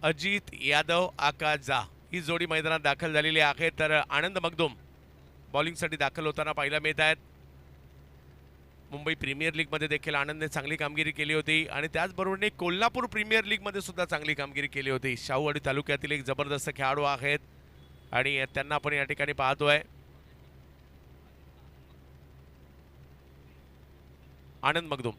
Ajit Yadav Akaza ही जोडी मैदानात दाखल झालेली आहे। तर आनंद मगदुम बॉलिंगसाठी दाखल होताना पाहायला मिळत आहेत। मुंबई प्रीमियर लीगमध्ये देखील आनंदने चांगली कामगिरी केली होती आणि त्याचबरोबरने कोल्हापूर प्रीमियर लीगमध्ये सुद्धा चांगली कामगिरी केली होती। शाहूवाडी तालुक्यातील एक जबरदस्त खेळाडू आहेत आणि त्यांना आपण या ठिकाणी पाहतोय। आनंद मगदुम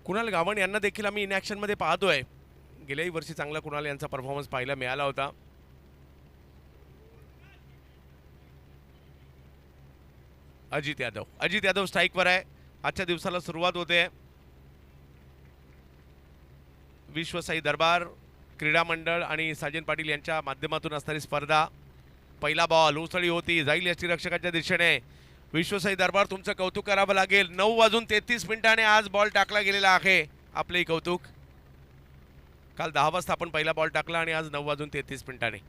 कुणाल गावण यांना देखील आम्ही इन ॲक्शन मध्ये पाहतोय। गेल्याही वर्षी चांगला कुणाल यांचा परफॉर्मन्स पाहायला मिळाला होता। अजित यादव स्ट्राईकवर आहे। आजच्या दिवसाला सुरुवात होते। विश्वसाई दरबार क्रीडा मंडळ आणि साजन पाटील यांच्या माध्यमातून असणारी स्पर्धा। पहिला बॉल उसळी होती, जाईल यष्टीरक्षकाच्या दिशेने। विश्वसाई दरबार तुमचं कौतुक करावं लागेल। 9:33 आज बॉल टाकला गेलेला आहे। आपलेही कौतुक। काल 10 वाजता आपण पहिला बॉल टाकला आणि आज 9:33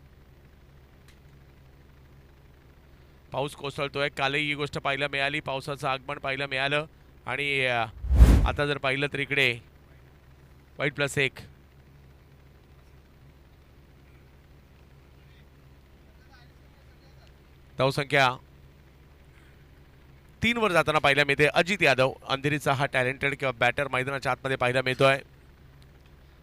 पाऊस कोसळतोय। कालही ही गोष्ट पाहायला मिळाली, पावसाचं आगमन पाहायला मिळालं आणि आता जर पाहिलं तर इकडे +1 धावसंख्या 3 वर जाताना पाहायला मिळते। अजित यादव अंधेरीचा हा टॅलेंटेड किंवा बॅटर मैदानाच्या आतमध्ये पाहायला मिळतोय।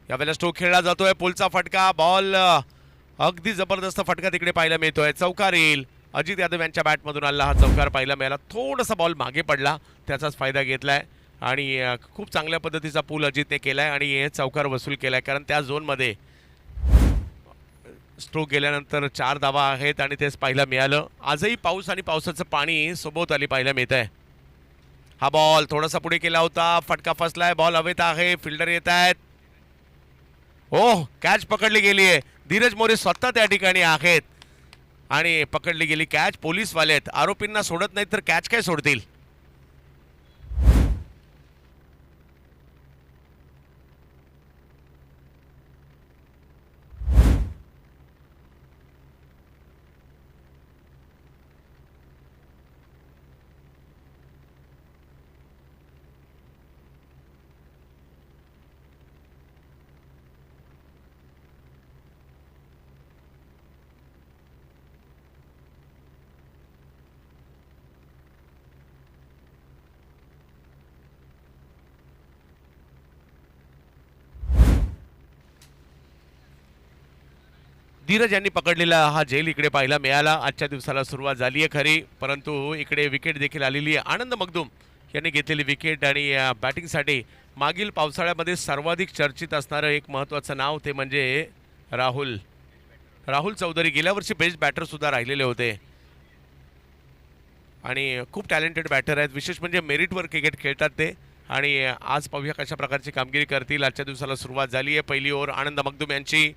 यावेळेला स्ट्रोक खेळला जातोय। पुलचा फटका, बॉल अगदी जबरदस्त फटका तिकडे पाहायला मिळतोय। चौकार येईल। अजित यादव यांच्या बॅटमधून आला हा चौकार पाहायला मिळाला। थोडासा बॉल मागे पडला, त्याचाच फायदा घेतलाय आणि खूप चांगल्या पद्धतीचा पूल अजितने केलाय आणि चौकार वसूल केलाय, कारण त्या झोनमध्ये स्ट्रोक गेल्यानंतर 4 धावा आहेत आणि तेच पाहायला मिळालं। आजही पाऊस आणि पावसाचं पाणी सोबत आली पाहायला मिळत आहे। हा बॉल थोडासा पुढे केला होता, फटका फसलाय, बॉल हवेत आहे, फिल्डर येत आहेत। ओह, कॅच पकडली गेली आहे। धीरज मोरे स्वतः त्या ठिकाणी आहेत आणि पकडली गेली कॅच। पोलीसवाले आहेत, आरोपींना सोडत नाहीत तर कॅच काय सोडतील। धीरज यांनी पकडलेला हा झेल इकडे पाहायला मिळाला। आजच्या दिवसाला सुरुवात झाली आहे खरी, परंतु इकडे विकेट देखील आलेली आहे। आनंद मगदुम यांनी घेतलेली विकेट आणि बॅटिंगसाठी मागील पावसाळ्यामध्ये सर्वाधिक चर्चित असणारं एक महत्त्वाचं नाव ते म्हणजे राहुल चौधरी। गेल्या वर्षी बेस्ट बॅटर सुद्धा राहिलेले होते आणि खूप टॅलेंटेड बॅटर आहेत। विशेष म्हणजे मेरिटवर क्रिकेट खेळतात ते आणि आज पाहूया कशा प्रकारची कामगिरी करतील। आजच्या दिवसाला सुरुवात झाली आहे। पहिली ओव्हर आनंद मगदुम यांची।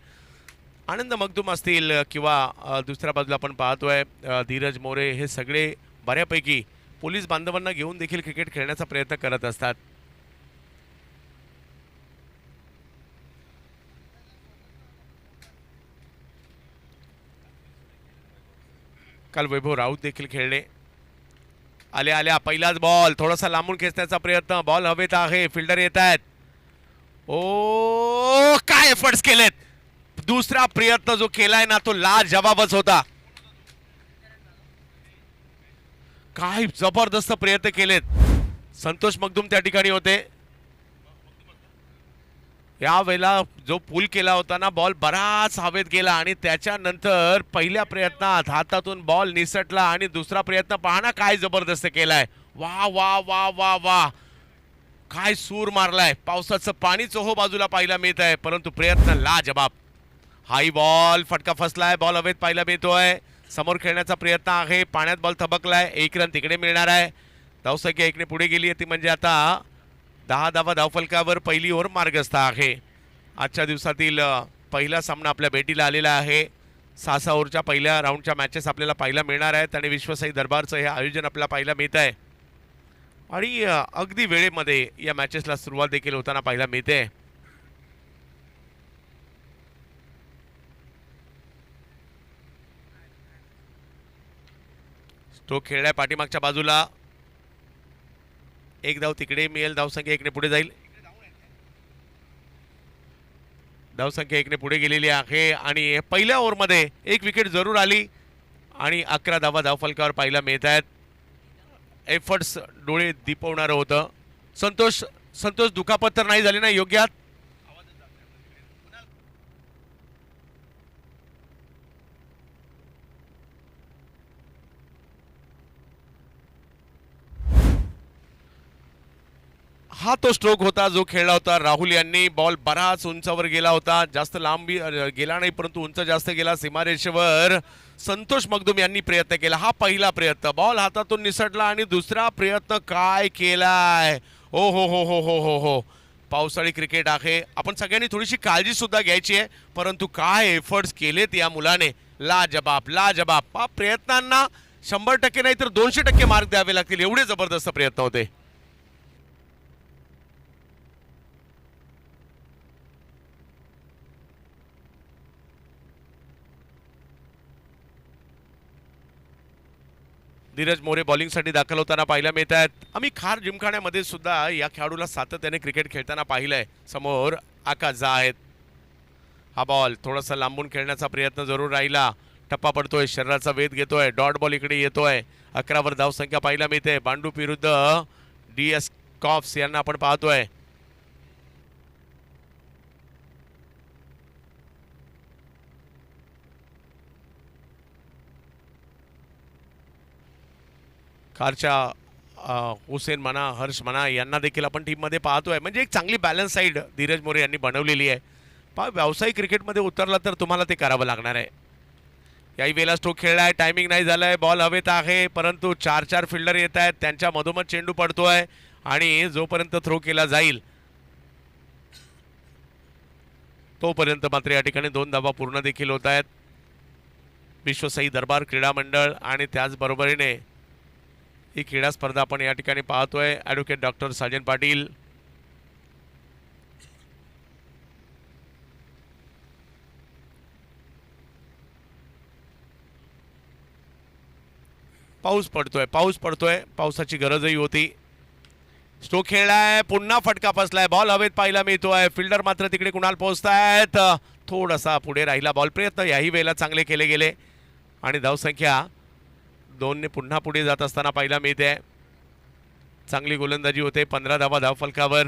आनंद मगदुम असतील किंवा दुसऱ्या बाजूला आपण पाहतोय धीरज मोरे, हे सगळे बऱ्यापैकी पोलीस बांधवांना घेऊन देखील क्रिकेट खेळण्याचा प्रयत्न करत असतात। काल वैभव राऊत देखील खेळले। आल्या पहिलाच बॉल थोडासा लांबून खेचण्याचा प्रयत्न, बॉल हवेत आहे, फिल्डर येत आहेत। ओ, काय एफर्ट्स केलेत। दुसरा प्रयत्न जो केलाय ना तो लाजवाबच होता। काय जबरदस्त प्रयत्न केलेत। संतोष मगदुम त्या ठिकाणी होते। यावेळेला जो पूल केला होता ना, बॉल बराच हवेत गेला आणि त्याच्यानंतर पहिल्या प्रयत्नात हातातून बॉल निसटला आणि दुसरा प्रयत्न पाहना काय जबरदस्त केलाय। वा वा वा वा वा, काय सूर मारलाय। पावसाचं पाणी चोहो बाजूला पाहायला मिळत आहे, परंतु प्रयत्न लाजवाब। हाई बॉल, फटका फसलाय, बॉल हवेत पाहायला मिळतोय। समोर खेळण्याचा प्रयत्न आहे, पाण्यात बॉल थबकलाय, 1 रन तिकडे मिळणार आहे। धावसंख्या 1 ने पुढे गेली आहे, ती म्हणजे आता 10 धावा धावफलकावर पहिली ओव्हर मार्गस्थ आहे। आजच्या दिवसातील पहिला सामना आपल्या भेटीला आलेला आहे। 6 ओव्हरच्या पहिल्या राऊंडच्या मॅचेस आपल्याला पाहायला मिळणार आहेत आणि विश्वसाई दरबारचं हे आयोजन आपल्याला पाहायला मिळत आहे। आणि अगदी वेळेमध्ये या मॅचेसला सुरुवात देखील होताना पाहायला मिळते. स्ट्रोक खेळलाय पाठीमागच्या बाजूला. एक धाव तिकडे मिळेल, धावसंख्या एकने पुढे जाईल. धावसंख्या एकने पुढे गेलेली आहे आणि पहिल्या ओव्हरमध्ये एक विकेट जरूर आली आणि 11 धावा धावफलकावर पाहायला मिळत आहेत. एफर्ट्स डोळे दिपवणारं होतं. संतोष संतोष दुखापत तर नाही झाली ना योग्यात? हा तो स्ट्रोक होता जो खेळला होता राहुल यांनी. बॉल बराच उंचावर गेला होता, जास्त लांब गेला नाही परंतु उंच जास्त गेला सीमारेषेवर. संतोष मगदुम यांनी प्रयत्न केला. हा पहिला प्रयत्न, बॉल हातातून निसटला आणि दुसरा प्रयत्न काय केलाय. ओ हो हो हो हो हो हो. पावसाळी क्रिकेट आहे, आपण सगळ्यांनी थोडीशी काळजी सुद्धा घ्यायची आहे, परंतु काय एफर्ट्स केलेत या मुलाने. लाजबाब लाजबाब. प्रयत्नांना 100% नाही तर 200% मार्क द्यावे लागतील, एवढे जबरदस्त प्रयत्न होते. धीरज मोरे बॉलिंगसाठी दाखल होताना पाहायला मिळत आहेत. आम्ही खार जिमखान्यामध्ये सुद्धा या खेळाडूला सातत्याने क्रिकेट खेळताना पाहिलंय. समोर आकाश झा आहेत. हा बॉल थोडासा लांबून खेळण्याचा प्रयत्न जरूर राहिला. टप्पा पडतोय, शरीराचा वेध घेतोय, डॉट बॉल इकडे येतोय. 11 वर धावसंख्या पाहायला मिळते. बांडूप विरुद्ध DS कॉप्स यांना आपण पाहतोय. खारच्या हुसेन म्हणा, हर्ष म्हणा यांना देखील आपण टीममध्ये पाहतोय. म्हणजे एक चांगली बॅलन्स साईड धीरज मोरे यांनी बनवलेली आहे. व्यावसायिक क्रिकेटमध्ये उतरला तर तुम्हाला ते करावं लागणार आहे. याही वेळेला स्ट्रोक खेळलाय, टायमिंग नाही झालाय, बॉल हवेत आहे परंतु 4 फिल्डर येत आहेत, त्यांच्या मधोमध चेंडू पडतोय आणि जोपर्यंत थ्रो केला जाईल तोपर्यंत मात्र या ठिकाणी 2 धावा पूर्ण देखील होत आहेत. विश्वसाई दरबार क्रीडा मंडळ आणि त्याचबरोबरीने ही क्रीडा स्पर्धा आपण या ठिकाणी पाहतोय. ॲडव्होकेट डॉक्टर साजन पाटील, पाऊस पडतोय, पावसाची गरजही होती. स्ट्रोक खेळलाय, पुन्हा फटका बसलाय, बॉल हवेत पाहायला मिळतोय. फिल्डर मात्र तिकडे कुणाल पोहोचतायत. थोडासा पुढे राहिला बॉल. प्रयत्न याही वेळेला चांगले केले गेले आणि धावसंख्या 2ने पुन्हा पुढे जात असताना पाहायला मिळते. चांगली गोलंदाजी होते. 15 धावा धावफलकावर.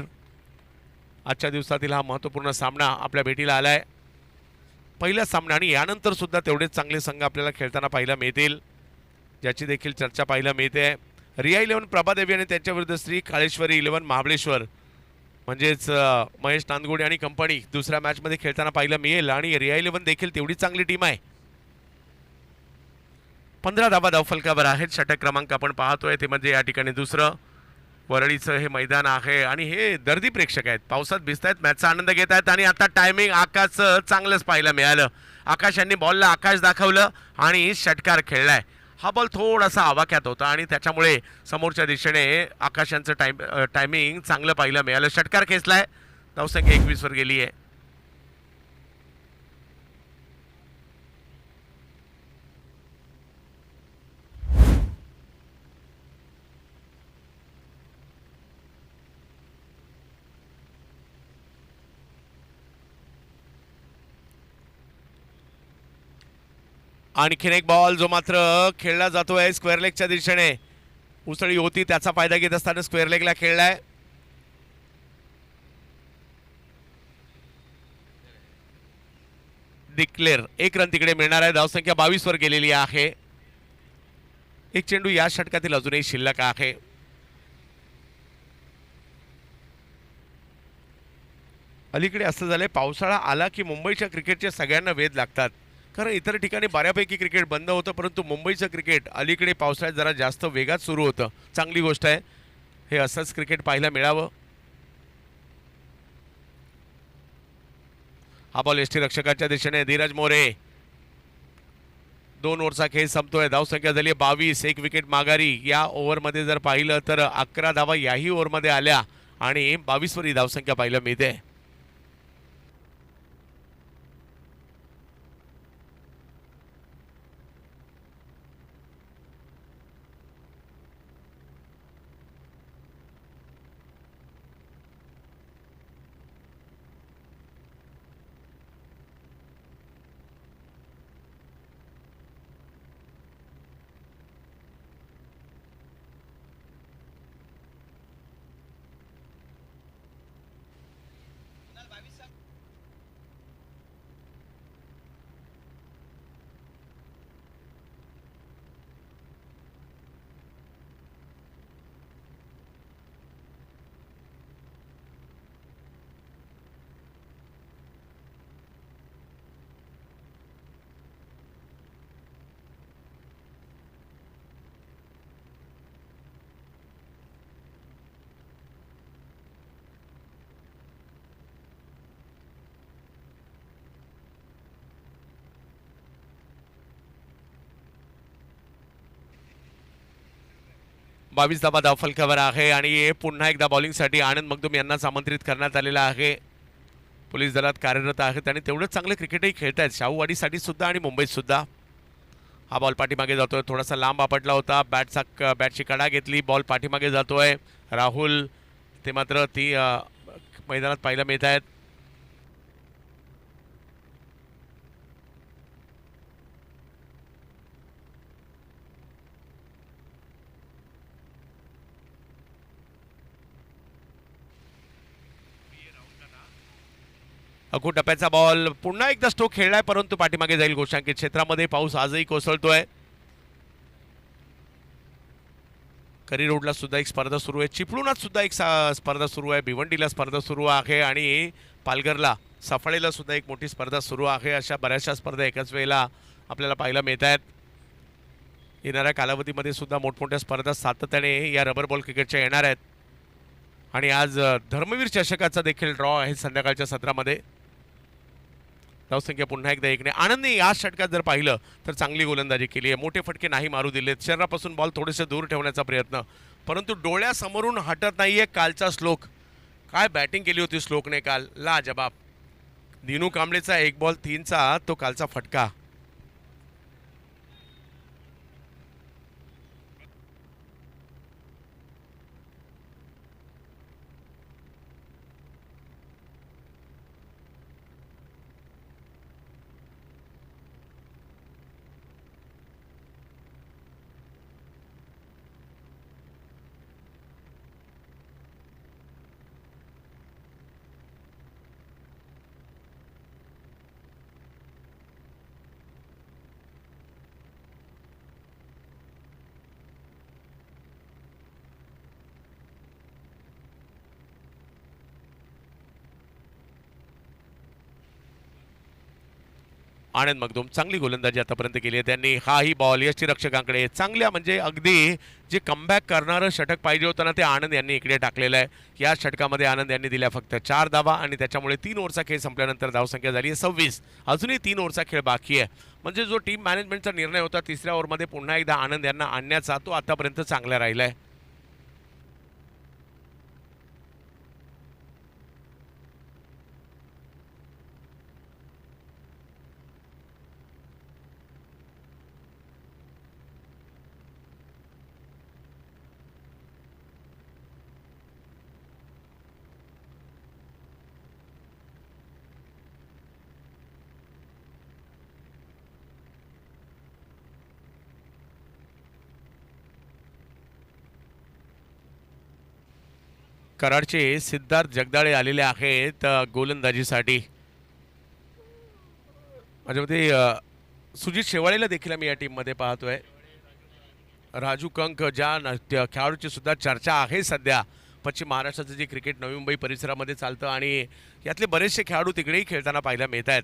आजच्या दिवसातील हा महत्त्वपूर्ण सामना आपल्या भेटीला आलाय. पहिला सामना आणि यानंतर सुद्धा तेवढेच चांगले संघ आपल्याला खेळताना पाहायला मिळतील, ज्याची देखील चर्चा पाहायला मिळते. रिया 11 प्रभादेवी आणि त्यांच्या विरुद्ध श्री काळेश्वरी 11 महाबळेश्वर म्हणजेच महेश नांदगुडे आणि कंपनी दुसऱ्या मॅचमध्ये खेळताना पाहायला मिळेल. आणि रिया 11 देखील तेवढी चांगली टीम आहे. 15 धावा धावफलकावर आहेत. षटक क्रमांक आपण पाहतोय ते म्हणजे या ठिकाणी दुसरं वरळीचं हे मैदान आहे आणि हे दर्दी प्रेक्षक आहेत, पावसात भिजतायत, मॅचचा आनंद घेत आहेत. आणि आता टायमिंग आकाशचं चांगलंच पाहायला मिळालं. आकाश यांनी बॉलला आकाश दाखवलं आणि षटकार खेळलाय. हा बॉल थोडासा आवाक्यात होता आणि त्याच्यामुळे समोरच्या दिशेने आकाश यांचं टायमिंग चांगलं पाहायला मिळालं. षटकार खेचलाय. धावसंख्या 21 वर गेली आहे. आणखीन एक बॉल जो मात्र खेळला जातोय स्क्वेअर लेगच्या दिशेने. उसळी होती त्याचा फायदा घेत असताना स्क्वेअर लेगला खेळलाय. डिक्लेअर. 1 रन तिकडे मिळणार आहे. धावसंख्या 22 वर गेलेली आहे. एक चेंडू या षटकातील अजूनही शिल्लक आहे. अलीकडे असं झालंय, पावसाळा आला की मुंबईच्या क्रिकेटचे सगळ्यांना वेध लागतात. कारण इतर ठिकाणी बऱ्यापैकी क्रिकेट बंद होतं परंतु मुंबईचं क्रिकेट अलीकडे पावसाळ्यात जरा जास्त वेगात सुरू होतं. चांगली गोष्ट आहे, हे असंच क्रिकेट पाहायला मिळावं. हा बॉल यष्टीरक्षकाच्या दिशेने. धीरज मोरे 2 ओव्हरचा खेळ संपतोय. धावसंख्या झाली 22, 1 विकेट माघारी. या ओव्हरमध्ये जर पाहिलं तर 11 धावा याही ओव्हरमध्ये आल्या आणि 22 वरी धावसंख्या पाहायला मिळते. बावीस धावा धावफलकावर आहे आणि पुन्हा एकदा बॉलिंगसाठी आनंद मगदूम यांनाच आमंत्रित करण्यात आलेला आहे. पोलीस दलात कार्यरत आहेत आणि तेवढंच चांगलं क्रिकेटही खेळत आहेत शाहूवाडीसाठी सुद्धा आणि मुंबईत सुद्धा. हा बॉल पाठीमागे जातोय, थोडासा लांब आपटला होता, बॅटची कडा घेतली, बॉल पाठीमागे जातोय. राहुल ते मात्र ती मैदानात पाहायला मिळत आहेत. अखू टप्प्याचा बॉल पुन्हा एकदा स्ट्रोक खेळलाय परंतु पाठीमागे जाईल गोशांकित क्षेत्रामध्ये. पाऊस आजही कोसळतोय. करी रोडला सुद्धा एक स्पर्धा सुरू आहे, चिपळूणात सुद्धा एक स्पर्धा सुरू आहे, भिवंडीला स्पर्धा सुरू आहे आणि पालघरला सफाळेला सुद्धा एक मोठी स्पर्धा सुरू आहे. अशा बऱ्याचशा स्पर्धा एकाच वेळेला आपल्याला पाहायला मिळत आहेत. येणाऱ्या कालावधीमध्ये सुद्धा मोठमोठ्या स्पर्धा सातत्याने या रबर बॉल क्रिकेटच्या येणार आहेत आणि आज धर्मवीर चषकाचा देखील ड्रॉ आहे संध्याकाळच्या सत्रामध्ये. धावसंख्या पुन्हा एकदा 1ने. आनंदने या षटकात जर पाहिलं तर चांगली गोलंदाजी केली आहे, मोठे फटके नाही मारू दिलेत, शरीरापासून बॉल थोडेसे दूर ठेवण्याचा प्रयत्न, परंतु डोळ्यासमोरून हटत नाहीये कालचा श्लोक. काय बॅटिंग केली होती श्लोकने काल, लाजबाब. दिनू कांबळेचा 1 बॉल 3चा तो कालचा फटका. आनंद मगदूम चांगली गोलंदाजी आतापर्यंत केली आहे त्यांनी. हाही बॉल यष्टीरक्षकांकडे चांगल्या म्हणजे अगदी जे कमबॅक करणारं षटक पाहिजे होतं ना ते आनंद यांनी इकडे टाकलेलं आहे. या षटकामध्ये आनंद यांनी दिल्या फक्त 4 धावा आणि त्याच्यामुळे 3 ओव्हरचा खेळ संपल्यानंतर धावसंख्या झाली आहे 26. अजूनही 3 ओव्हरचा खेळ बाकी आहे. म्हणजे जो टीम मॅनेजमेंटचा निर्णय होता तिसऱ्या ओव्हरमध्ये पुन्हा एकदा आनंद यांना आणण्याचा तो आतापर्यंत चांगला राहिला आहे. कराडचे सिद्धार्थ जगदाळे आलेले आहेत गोलंदाजीसाठी. माझ्या मते सुजित शेवाळेला देखील मी या टीममध्ये पाहतोय. राजू कंक ज्या खेळाडूची सुद्धा चर्चा आहे सध्या. पश्चिम महाराष्ट्राचं जे क्रिकेट नवी मुंबई परिसरामध्ये चालतं आणि यातले बरेचसे खेळाडू तिकडेही खेळताना पाहायला मिळत आहेत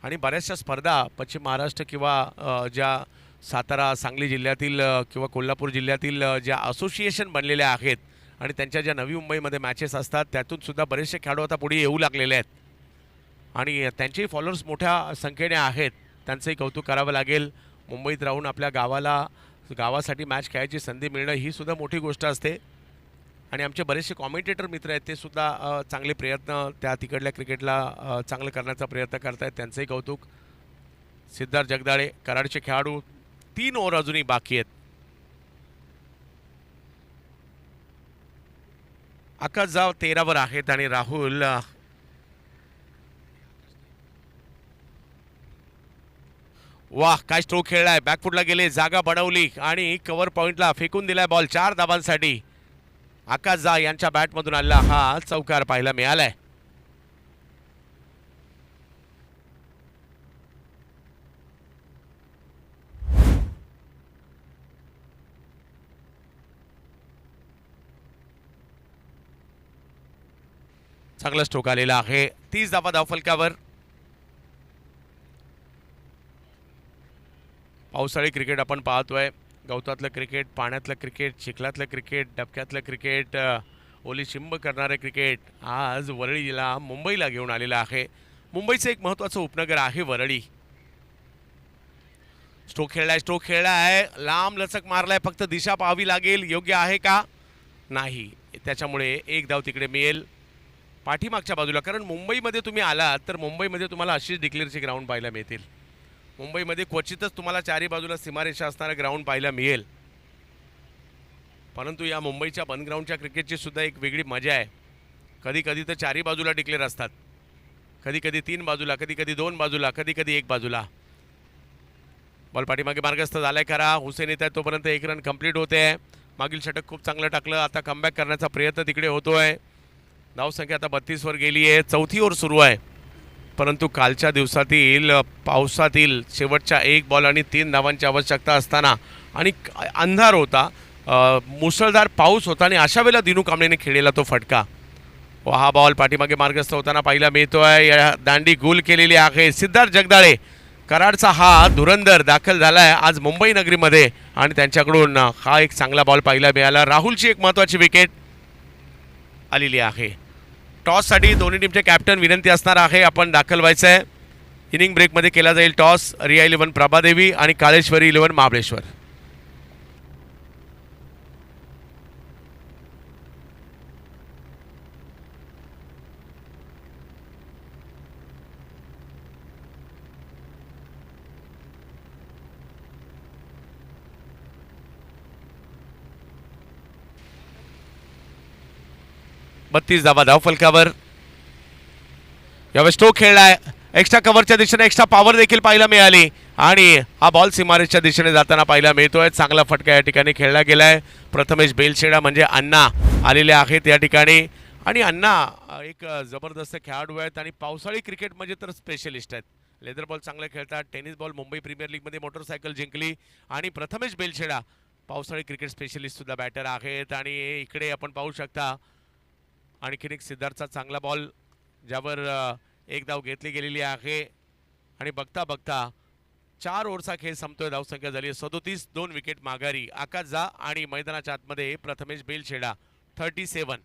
आणि बऱ्याचशा स्पर्धा पश्चिम महाराष्ट्र किंवा ज्या सातारा सांगली जिल्ह्यातील किंवा कोल्हापूर जिल्ह्यातील ज्या असोसिएशन बनलेल्या आहेत आणि त्यांच्या ज्या नवी मुंबईमध्ये मॅचेस असतात त्यातून सुद्धा बरेचसे खेळाडू आता पुढे येऊ लागलेले आहेत आणि त्यांचेही फॉलोअर्स मोठ्या संख्येने आहेत. त्यांचंही कौतुक करावं लागेल. मुंबईत राहून आपल्या गावासाठी मॅच खेळायची संधी मिळणं ही सुद्धा मोठी गोष्ट असते. आणि आमचे बरेचसे कॉमेंटेटर मित्र आहेत ते सुद्धा चांगले प्रयत्न त्या तिकडल्या क्रिकेटला चांगलं करण्याचा प्रयत्न करतायत, त्यांचंही कौतुक. सिद्धार्थ जगदाळे कराडचे खेळाडू, 3 ओव्हर अजूनही बाकी आहेत. आकाश जाव 13 आहेत आणि राहुल वाह, काय स्ट्रोक खेळलाय, बॅकफुटला गेले, जागा बनवली आणि कव्हर पॉइंटला फेकून दिलाय बॉल 4 धाबांसाठी. आकाश झा यांच्या बॅटमधून आला हा चौकार पाहायला मिळालाय. चांगला स्ट्रोक आलेला आहे. 30 धावा धावफलकावर. पावसाळी क्रिकेट आपण पाहतोय. गवतातलं क्रिकेट, पाण्यातलं क्रिकेट, चिखलातलं क्रिकेट, डबक्यातलं क्रिकेट, ओली शिंब करणारे क्रिकेट आज वरळीला मुंबईला घेऊन आलेलं आहे. मुंबईचं एक महत्त्वाचं उपनगर आहे वरळी. स्ट्रोक खेळलाय, लांब लचक मारलाय, फक्त दिशा पाहावी लागेल, योग्य आहे का नाही, त्याच्यामुळे एक धाव तिकडे मिळेल पाठीमागच्या बाजूला. कारण मुंबईमध्ये तुम्ही आलात तर मुंबईमध्ये तुम्हाला अशीच डिक्लेअरचे ग्राउंड पाहायला मिळतील. मुंबईमध्ये क्वचितच तुम्हाला चारी बाजूला सीमारेषा असणारा ग्राउंड पाहायला मिळेल. परंतु या मुंबईच्या बंद ग्राउंडच्या क्रिकेटची सुद्धा एक वेगळी मजा आहे. कधी कधी तर चारी बाजूला डिक्लेअर असतात, कधी कधी 3 बाजूला, कधी कधी 2 बाजूला, कधी कधी 1 बाजूला. बॉल पाठीमागे मार्गस्थ झालाय खरा. हुसेन येत आहे तोपर्यंत 1 रन कंप्लीट होते. मागील षटक खूप चांगलं टाकलं, आता कमबॅक करण्याचा प्रयत्न तिकडे होतोय. धावसंख्या आता 32 वर गेली आहे. 4थी ओव्हर सुरू आहे. परंतु कालच्या दिवसातील पावसातील शेवटच्या 1 बॉल आणि 3 धावांची आवश्यकता असताना आणि अंधार होता, मुसळधार पाऊस होता आणि अशा वेळेला दिनू कांबळेने खेळलेला तो फटका, हा बॉल पाठीमागे मार्गस्थ होताना पाहायला मिळतोय. दांडी गोल केलेली आहे. सिद्धार्थ जगदाळे कराडचा हा धुरंधर दाखल झालाय आज मुंबई नगरीमध्ये आणि त्यांच्याकडून हा एक चांगला बॉल पाहायला मिळाला. राहुलची एक महत्त्वाची विकेट आलेली आहे. टॉससाठी दोन्ही टीमचे कॅप्टन विनंती असणार आहे, आपण दाखल व्हायचं आहे. इनिंग ब्रेकमध्ये केला जाईल टॉस. रिया 11 प्रभादेवी आणि काळेश्वरी 11 महाबळेश्वर. बत्तीस धावा धावफलकावर. यावेळेस स्ट्रोक खेळलाय, एक्स्ट्रा कव्हरच्या दिशेने एक्स्ट्रा पॉवर देखील पाहायला मिळाली आणि हा बॉल सीमारेषच्या दिशेने जाताना पाहायला मिळतोय. चांगला फटका या ठिकाणी खेळला गेलाय. प्रथमेश बेलशेडा म्हणजे अण्णा आलेले आहेत या ठिकाणी आणि अण्णा एक जबरदस्त खेळाडू आहेत आणि पावसाळी क्रिकेट म्हणजे तर स्पेशलिस्ट आहेत. लेदर बॉल चांगले खेळतात. टेनिस बॉल मुंबई प्रीमियर लीगमध्ये मोटरसायकल जिंकली आणि प्रथमेश बेलशेडा पावसाळी क्रिकेट स्पेशलिस्ट सुद्धा बॅटर आहेत. आणि इकडे आपण पाहू शकता आणखीन एक सिद्धार्थचा चांगला बॉल ज्यावर 1 धाव घेतली गेलेली आहे आणि बघता बघता 4 ओव्हरचा खेळ संपतोय. धावसंख्या झाली 37. 2 विकेट माघारी. आकाश झा आणि मैदानाच्या आतमध्ये प्रथमेश बेलशेडा 37.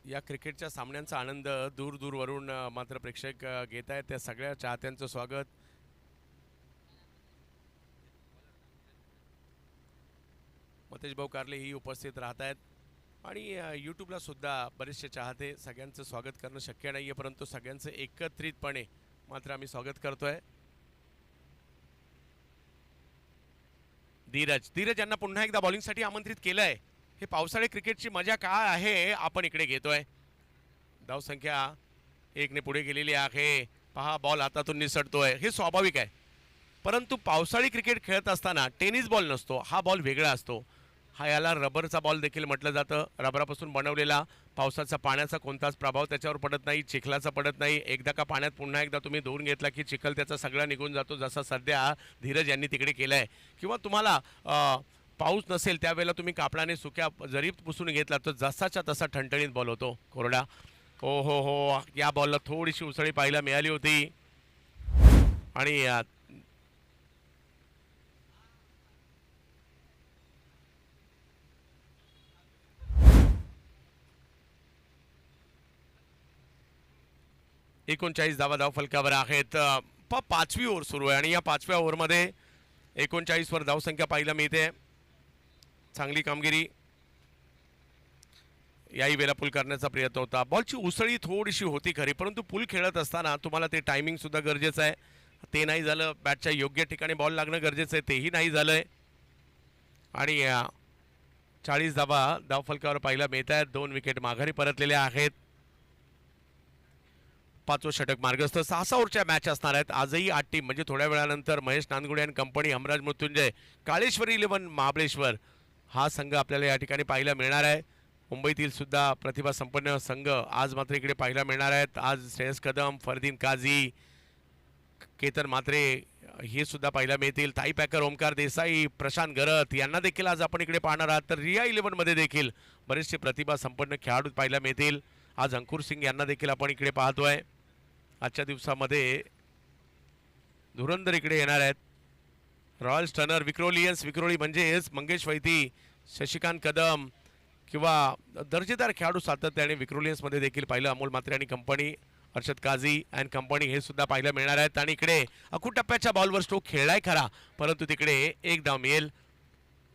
या क्रिकेटच्या सामन्यांचा आनंद दूर दूरवरून मात्र प्रेक्षक घेत आहेत. त्या सगळ्या चाहत्यांचं स्वागत. मतेश भाऊ कारले ही उपस्थित राहत आहेत आणि यूट्यूबला सुद्धा बरेचसे चाहते. सगळ्यांचं स्वागत करणं शक्य नाही आहे, परंतु सगळ्यांचं एकत्रितपणे मात्र आम्ही स्वागत करतोय. धीरज यांना पुन्हा एकदा बॉलिंगसाठी आमंत्रित केलं आहे. हे पावसाळी क्रिकेटची मजा काय आहे आपण इकडे घेतोय. धावसंख्या 1 ने पुढे गेलेली आहे. पहा बॉल हातातून निसटतोय, हे स्वाभाविक आहे. परंतु पावसाळी क्रिकेट खेळत असताना टेनिस बॉल नसतो, हा बॉल वेगळा असतो. हा याला रबरचा बॉल देखील म्हटलं जातं. रबरापासून बनवलेला, पावसाचा पाण्याचा कोणताच प्रभाव त्याच्यावर पडत नाही, चिखलाचा पडत नाही. एकदा का पाण्यात पुन्हा एकदा तुम्ही धुवून घेतला की चिखल त्याचा सगळा निघून जातो, जसा सध्या धीरज यांनी तिकडे केलं आहे. किंवा तुम्हाला पाऊस नसेल त्यावेळेला तुम्ही कापडाने सुक्या जरी पुसून घेतला तर जसाच्या तसा ठणठणीत बॉल होतो कोरडा. हो हो हो, या बॉलला थोडीशी उसळी पाहायला मिळाली होती. आणि 39 धावा धावफलकावर आहेत. पाचवी ओव्हर सुरू आहे आणि या पाचव्या ओव्हरमध्ये 39 वर धावसंख्या पाहायला मिळते. चांगली कामगिरी याही वेळेला पूल करण्याचा प्रयत्न होता. बॉलची उसळी थोडीशी होती खरी, परंतु पूल खेळत असताना तुम्हाला ते टायमिंग सुद्धा गरजेचं आहे. ते नाही झालं. बॅटच्या योग्य ठिकाणी बॉल लागणं गरजेचं आहे, तेही नाही झालंय. आणि 40 धावा धावफलकावर पाहायला मिळत आहेत. 2 विकेट माघारी परतलेल्या आहेत. 5वं षटक मार्गस्थ. 6 ओव्हरच्या मॅच असणार आहेत. आजही 8 टीम म्हणजे थोड्या वेळानंतर महेश नांदगुडे आणि कंपनी, हमराज मृत्युंजय, काळेश्वरी 11 महाबळेश्वर हा संघ आपल्याला या ठिकाणी पाहायला मिळणार आहे. मुंबईतील सुद्धा प्रतिभा संपन्न संघ आज मात्र इकडे पाहायला मिळणार आहेत. आज श्रेयस कदम, फरदीन काझी, केतन म्हात्रे हे सुद्धा पाहायला मिळतील. ताई पॅकर, ओमकार देसाई, प्रशांत गरत यांना देखील आज आपण इकडे पाहणार आहात. तर रिया 11 मध्ये देखील बरेचसे प्रतिभा संपन्न खेळाडू पाहायला मिळतील. आज अंकुर सिंग यांना देखील आपण इकडे पाहतोय. आजच्या दिवसामध्ये धुरंधर इकडे येणार आहेत. रॉयल स्टनर, विक्रोलियन्स, विक्रोळी म्हणजेच मंगेश वैती, शशिकांत कदम किंवा दर्जेदार खेळाडू सातत्याने विक्रोलियन्समध्ये देखील पाहिलं. अमोल म्हात्रे आणि company, Arshad Kazi and company हे सुद्धा पाहायला मिळणार आहेत. आणि इकडे अकुटप्प्याच्या बॉलवर स्ट्रोक खेळलाय खरा, परंतु तिकडे एक धाव मिळेल.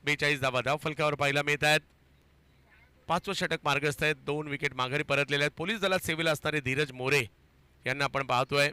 42 धावा धावफलकावर पाहायला मिळत आहेत. 5वं षटक मार्गस्थ आहेत. 2 विकेट माघारी परतलेले आहेत. पोलीस दलात सेवेला असणारे धीरज मोरे यांना आपण पाहतोय.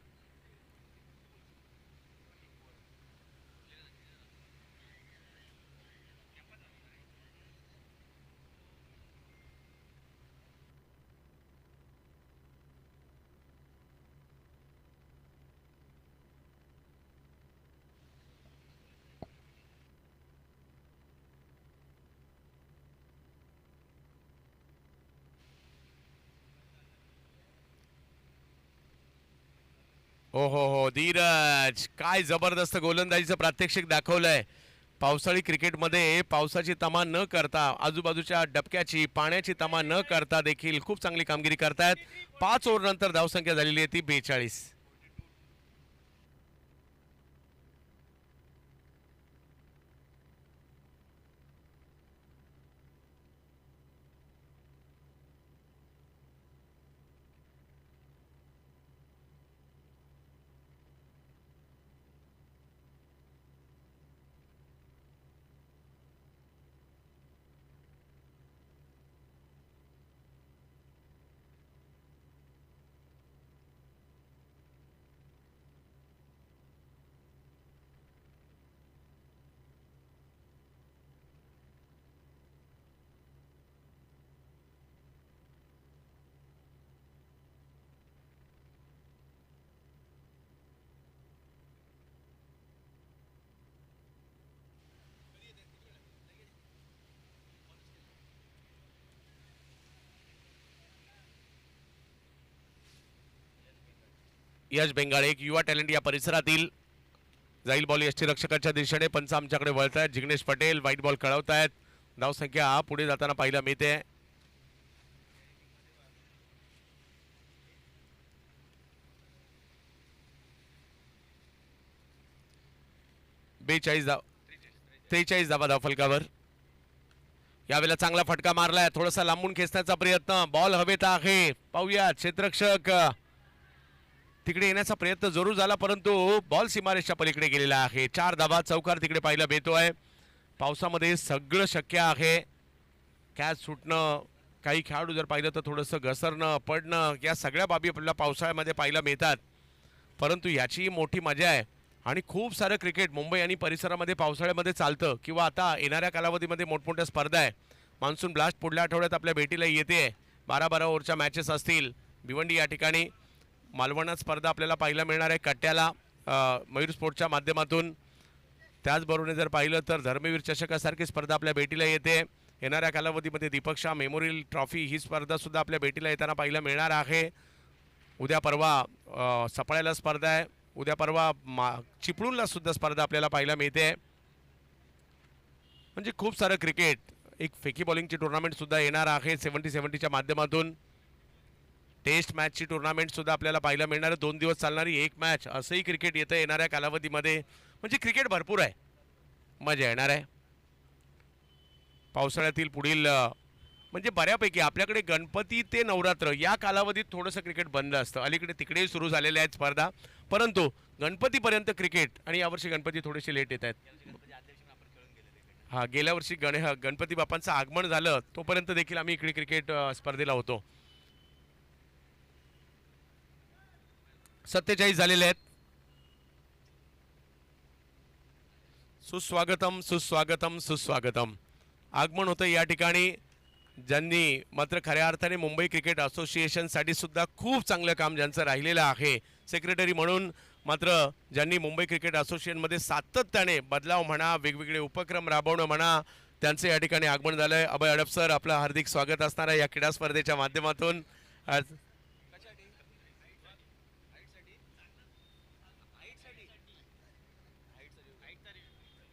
हो हो हो, धीरज काय जबरदस्त गोलंदाजीचं प्रात्यक्षिक दाखवलंय. पावसाळी क्रिकेटमध्ये पावसाची तमा न करता, आजूबाजूच्या डबक्याची पाण्याची तमा न करता देखील खूप चांगली कामगिरी करतायत. 5 ओव्हर नंतर धावसंख्या झालेली आहे ती 42. यश बेंगाळे एक युवा टॅलेंट या परिसरातील जाईल. बॉल यष्टीरक्षकाच्या दिशेने. पंच आमच्याकडे वळत आहेत. जिग्नेश पटेल व्हाईट बॉल कळवत आहेत. धावसंख्या पुढे जाताना पाहायला मिळते. बेचाळीस धाव 43 धावा धावफलकावर. यावेळेला चांगला फटका मारलाय. थोडासा लांबून खेचण्याचा प्रयत्न. बॉल हवेत आहे. पाहूया क्षेत्ररक्षक तिकडे येण्याचा प्रयत्न जरूर झाला, परंतु बॉल सीमारेषच्या पलीकडे गेलेला आहे. 4 धावा चौकार तिकडे पाहायला मिळतोय. पावसामध्ये सगळं शक्य आहे. कॅच सुटणं, काही खेळाडू जर पाहिलं तर थोडंसं घसरणं, पडणं, या सगळ्या बाबी आपल्याला पावसाळ्यामध्ये पाहायला मिळतात. परंतु याची मोठी मजा आहे. आणि खूप सारं क्रिकेट मुंबई आणि परिसरामध्ये पावसाळ्यामध्ये चालतं किंवा आता येणाऱ्या कालावधीमध्ये मोठमोठ्या स्पर्धा आहे. मान्सून ब्लास्ट पुढल्या आठवड्यात आपल्या भेटीला येते. 12-12 ओव्हरच्या मॅचेस असतील. भिवंडी या ठिकाणी मालवणात स्पर्धा आपल्याला पाहायला मिळणार आहे कट्ट्याला मयूर स्पोर्टच्या माध्यमातून. त्याचबरोबर जर पाहिलं तर धर्मवीर चषकासारखी स्पर्धा आपल्या भेटीला येते. येणाऱ्या कालावधीमध्ये दीपक शाह मेमोरियल ट्रॉफी ही स्पर्धा सुद्धा आपल्या भेटीला येताना पाहायला मिळणार आहे. उद्या परवा सफाळ्याला स्पर्धा आहे. उद्या परवा चिपळूणला सुद्धा स्पर्धा आपल्याला पाहायला मिळते. म्हणजे खूप सारं क्रिकेट. एक फेकी बॉलिंगची टुर्नामेंट सुद्धा येणार आहे 70-70च्या माध्यमातून. टेस्ट मॅचची टुर्नामेंट सुद्धा आपल्याला पाहायला मिळणार आहे. 2 दिवस चालणारी एक मॅच असंही क्रिकेट येतं येणाऱ्या कालावधीमध्ये. म्हणजे क्रिकेट भरपूर आहे, मजा येणार आहे. पावसाळ्यातील पुढील म्हणजे बऱ्यापैकी आपल्याकडे गणपती ते नवरात्र या कालावधीत थोडंसं क्रिकेट बंद असतं. अलीकडे तिकडेही सुरू झालेल्या आहेत स्पर्धा, परंतु गणपतीपर्यंत क्रिकेट. आणि यावर्षी गणपती थोडेसे लेट येत आहेत. हा, गेल्या वर्षी गणपती बाप्पांचं आगमन झालं तोपर्यंत देखील आम्ही इकडे क्रिकेट स्पर्धेला होतो. 47 झालेले आहेत. सुस्वागतम सुस्वागतम सुस्वागतम. आगमन होतं या ठिकाणी. ज्यांनी मात्र खऱ्या अर्थाने मुंबई क्रिकेट असोसिएशनसाठी सुद्धा खूप चांगलं काम ज्यांचं राहिलेलं आहे, सेक्रेटरी म्हणून मात्र ज्यांनी मुंबई क्रिकेट असोसिएशनमध्ये सातत्याने बदलाव म्हणा, वेगवेगळे उपक्रम राबवणं म्हणा, त्यांचं या ठिकाणी आगमन झालं आहे. अभय अडप सर, आपलं हार्दिक स्वागत असणार आहे या क्रीडा स्पर्धेच्या माध्यमातून. आज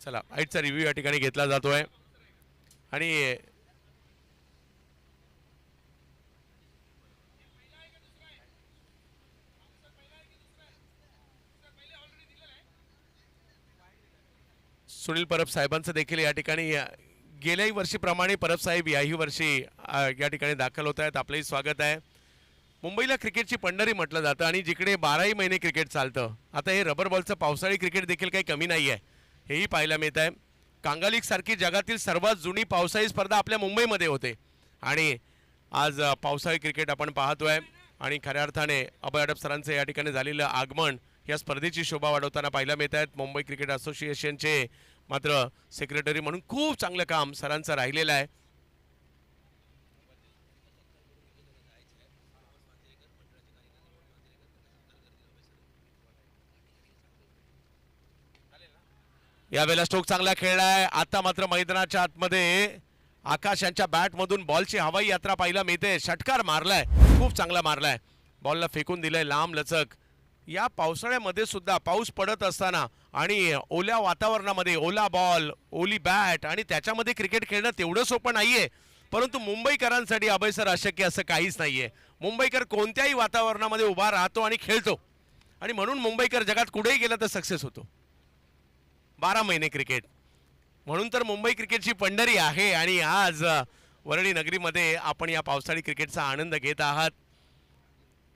चला आईटचा रिव्ह्यू या ठिकाणी घेतला जातोय. आणि सुनील परब साहेबांचं देखील या ठिकाणी गेल्याही वर्षीप्रमाणे परब साहेब याही वर्षी या ठिकाणी दाखल होत आहेत. आपलंही स्वागत आहे. मुंबईला क्रिकेटची पंढरी म्हटलं जातं आणि जिकडे 12ही महिने क्रिकेट चालतं, आता हे रबर बॉलचं पावसाळी क्रिकेट देखील काही कमी नाही आहे, हेही पाहायला मिळत आहे. कांगा लीग सारखी जगातील सर्वात जुनी पावसाळी स्पर्धा आपल्या मुंबईमध्ये होते आणि आज पावसाळी क्रिकेट आपण पाहतोय. आणि खऱ्या अर्थाने अभय अडप सरांचं या ठिकाणी झालेलं आगमन या स्पर्धेची शोभा वाढवताना पाहायला मिळत आहेत. मुंबई क्रिकेट असोसिएशनचे मात्र सेक्रेटरी म्हणून खूप चांगलं काम सरांचं राहिलेलं आहे. यावेळेला स्ट्रोक चांगला खेळलाय. आता मात्र मैदानाच्या आतमध्ये आकाश यांच्या बॅटमधून बॉलची हवाई यात्रा पाहायला मिळते. षटकार मारलाय, खूप चांगला मारलाय. बॉलला फेकून दिलंय लांब लचक. या पावसाळ्यामध्ये सुद्धा पाऊस पडत असताना आणि ओल्या वातावरणामध्ये ओला बॉल, ओली बॅट आणि त्याच्यामध्ये क्रिकेट खेळणं तेवढं सोपं नाहीये. परंतु मुंबईकरांसाठी अभय सर अशक्य असं काहीच नाहीये. मुंबईकर कोणत्याही वातावरणामध्ये उभा राहतो आणि खेळतो आणि म्हणून मुंबईकर जगात कुठेही गेला तर सक्सेस होतो. 12 महिने क्रिकेट म्हणून तर मुंबई क्रिकेटची पंढरी आहे. आणि आज वरळी नगरीमध्ये आपण या पावसाळी क्रिकेटचा आनंद घेत आहात.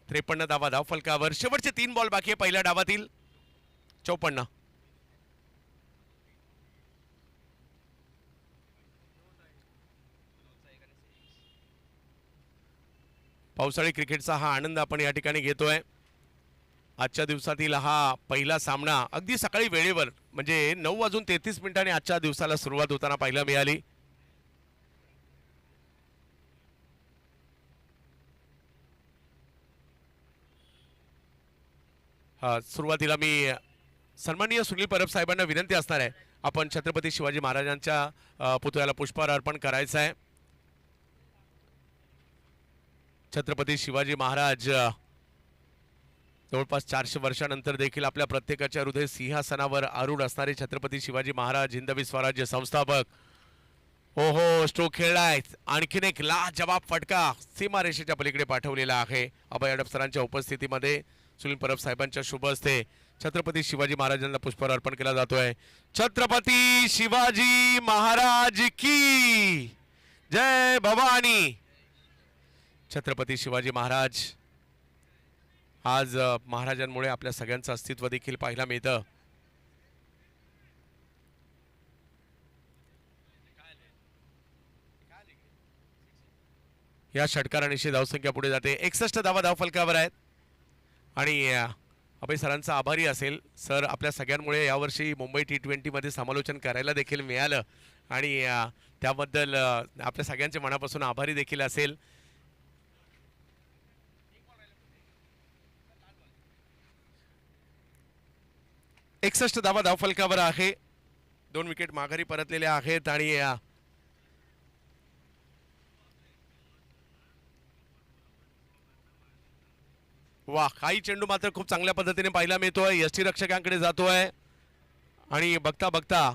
53 धावा धावफलकावर. शेवटचे 3 बॉल बाकी आहे पहिल्या डावातील. 54. पावसाळी क्रिकेटचा हा आनंद आपण या ठिकाणी घेतोय. आजच्या दिवसातील हा पहिला सामना अगदी सकाळी वेळेवर म्हणजे 9:33 आजच्या दिवसाला सुरुवात होताना पाहायला मिळाली. सुरुवातीला मी सन्माननीय सुनील परब साहेबांना विनंती असणार आहे, आपण छत्रपती शिवाजी महाराजांच्या पुतळ्याला पुष्पहार अर्पण करायचं आहे. छत्रपती शिवाजी महाराज जवळपास 400 वर्षानंतर देखील आपल्या प्रत्येकाच्या हृदय सिंहासनावर आरूढ असणारे छत्रपती शिवाजी महाराज, हिंदवी स्वराज्य संस्थापक. हो स्ट्रोक खेळलाय. आणखीन एक लाजवाब फटका सीमारेषेच्या पलीकडे पाठवलेला आहे. अभय अडप सरांच्या उपस्थितीमध्ये सुनील परब साहेबांच्या शुभ हस्ते छत्रपती शिवाजी महाराजांना पुष्पहार अर्पण केला जातोय. छत्रपती शिवाजी महाराज की जय भवानी. छत्रपती शिवाजी महाराज. आज महाराजांमुळे आपल्या सगळ्यांचं अस्तित्व देखील पाहायला मिळतं. या षटकारानिशी धावसंख्या पुढे जाते. 61 धावा धावफलकावर आहेत. आणि अभय सरांचा आभारी असेल. सर, आपल्या सगळ्यांमुळे यावर्षी मुंबई T20 मध्ये समालोचन करायला देखील मिळालं आणि त्याबद्दल आपल्या सगळ्यांचे मनापासून आभारी देखील असेल. एकसष्ट धावा धावफलकावर आहे. 2 विकेट माघारी परतलेल्या आहेत आणि वा, काही चेंडू मात्र खूप चांगल्या पद्धतीने पाहायला मिळतोय, यष्टीरक्षकांकडे जातोय आणि बघता बघता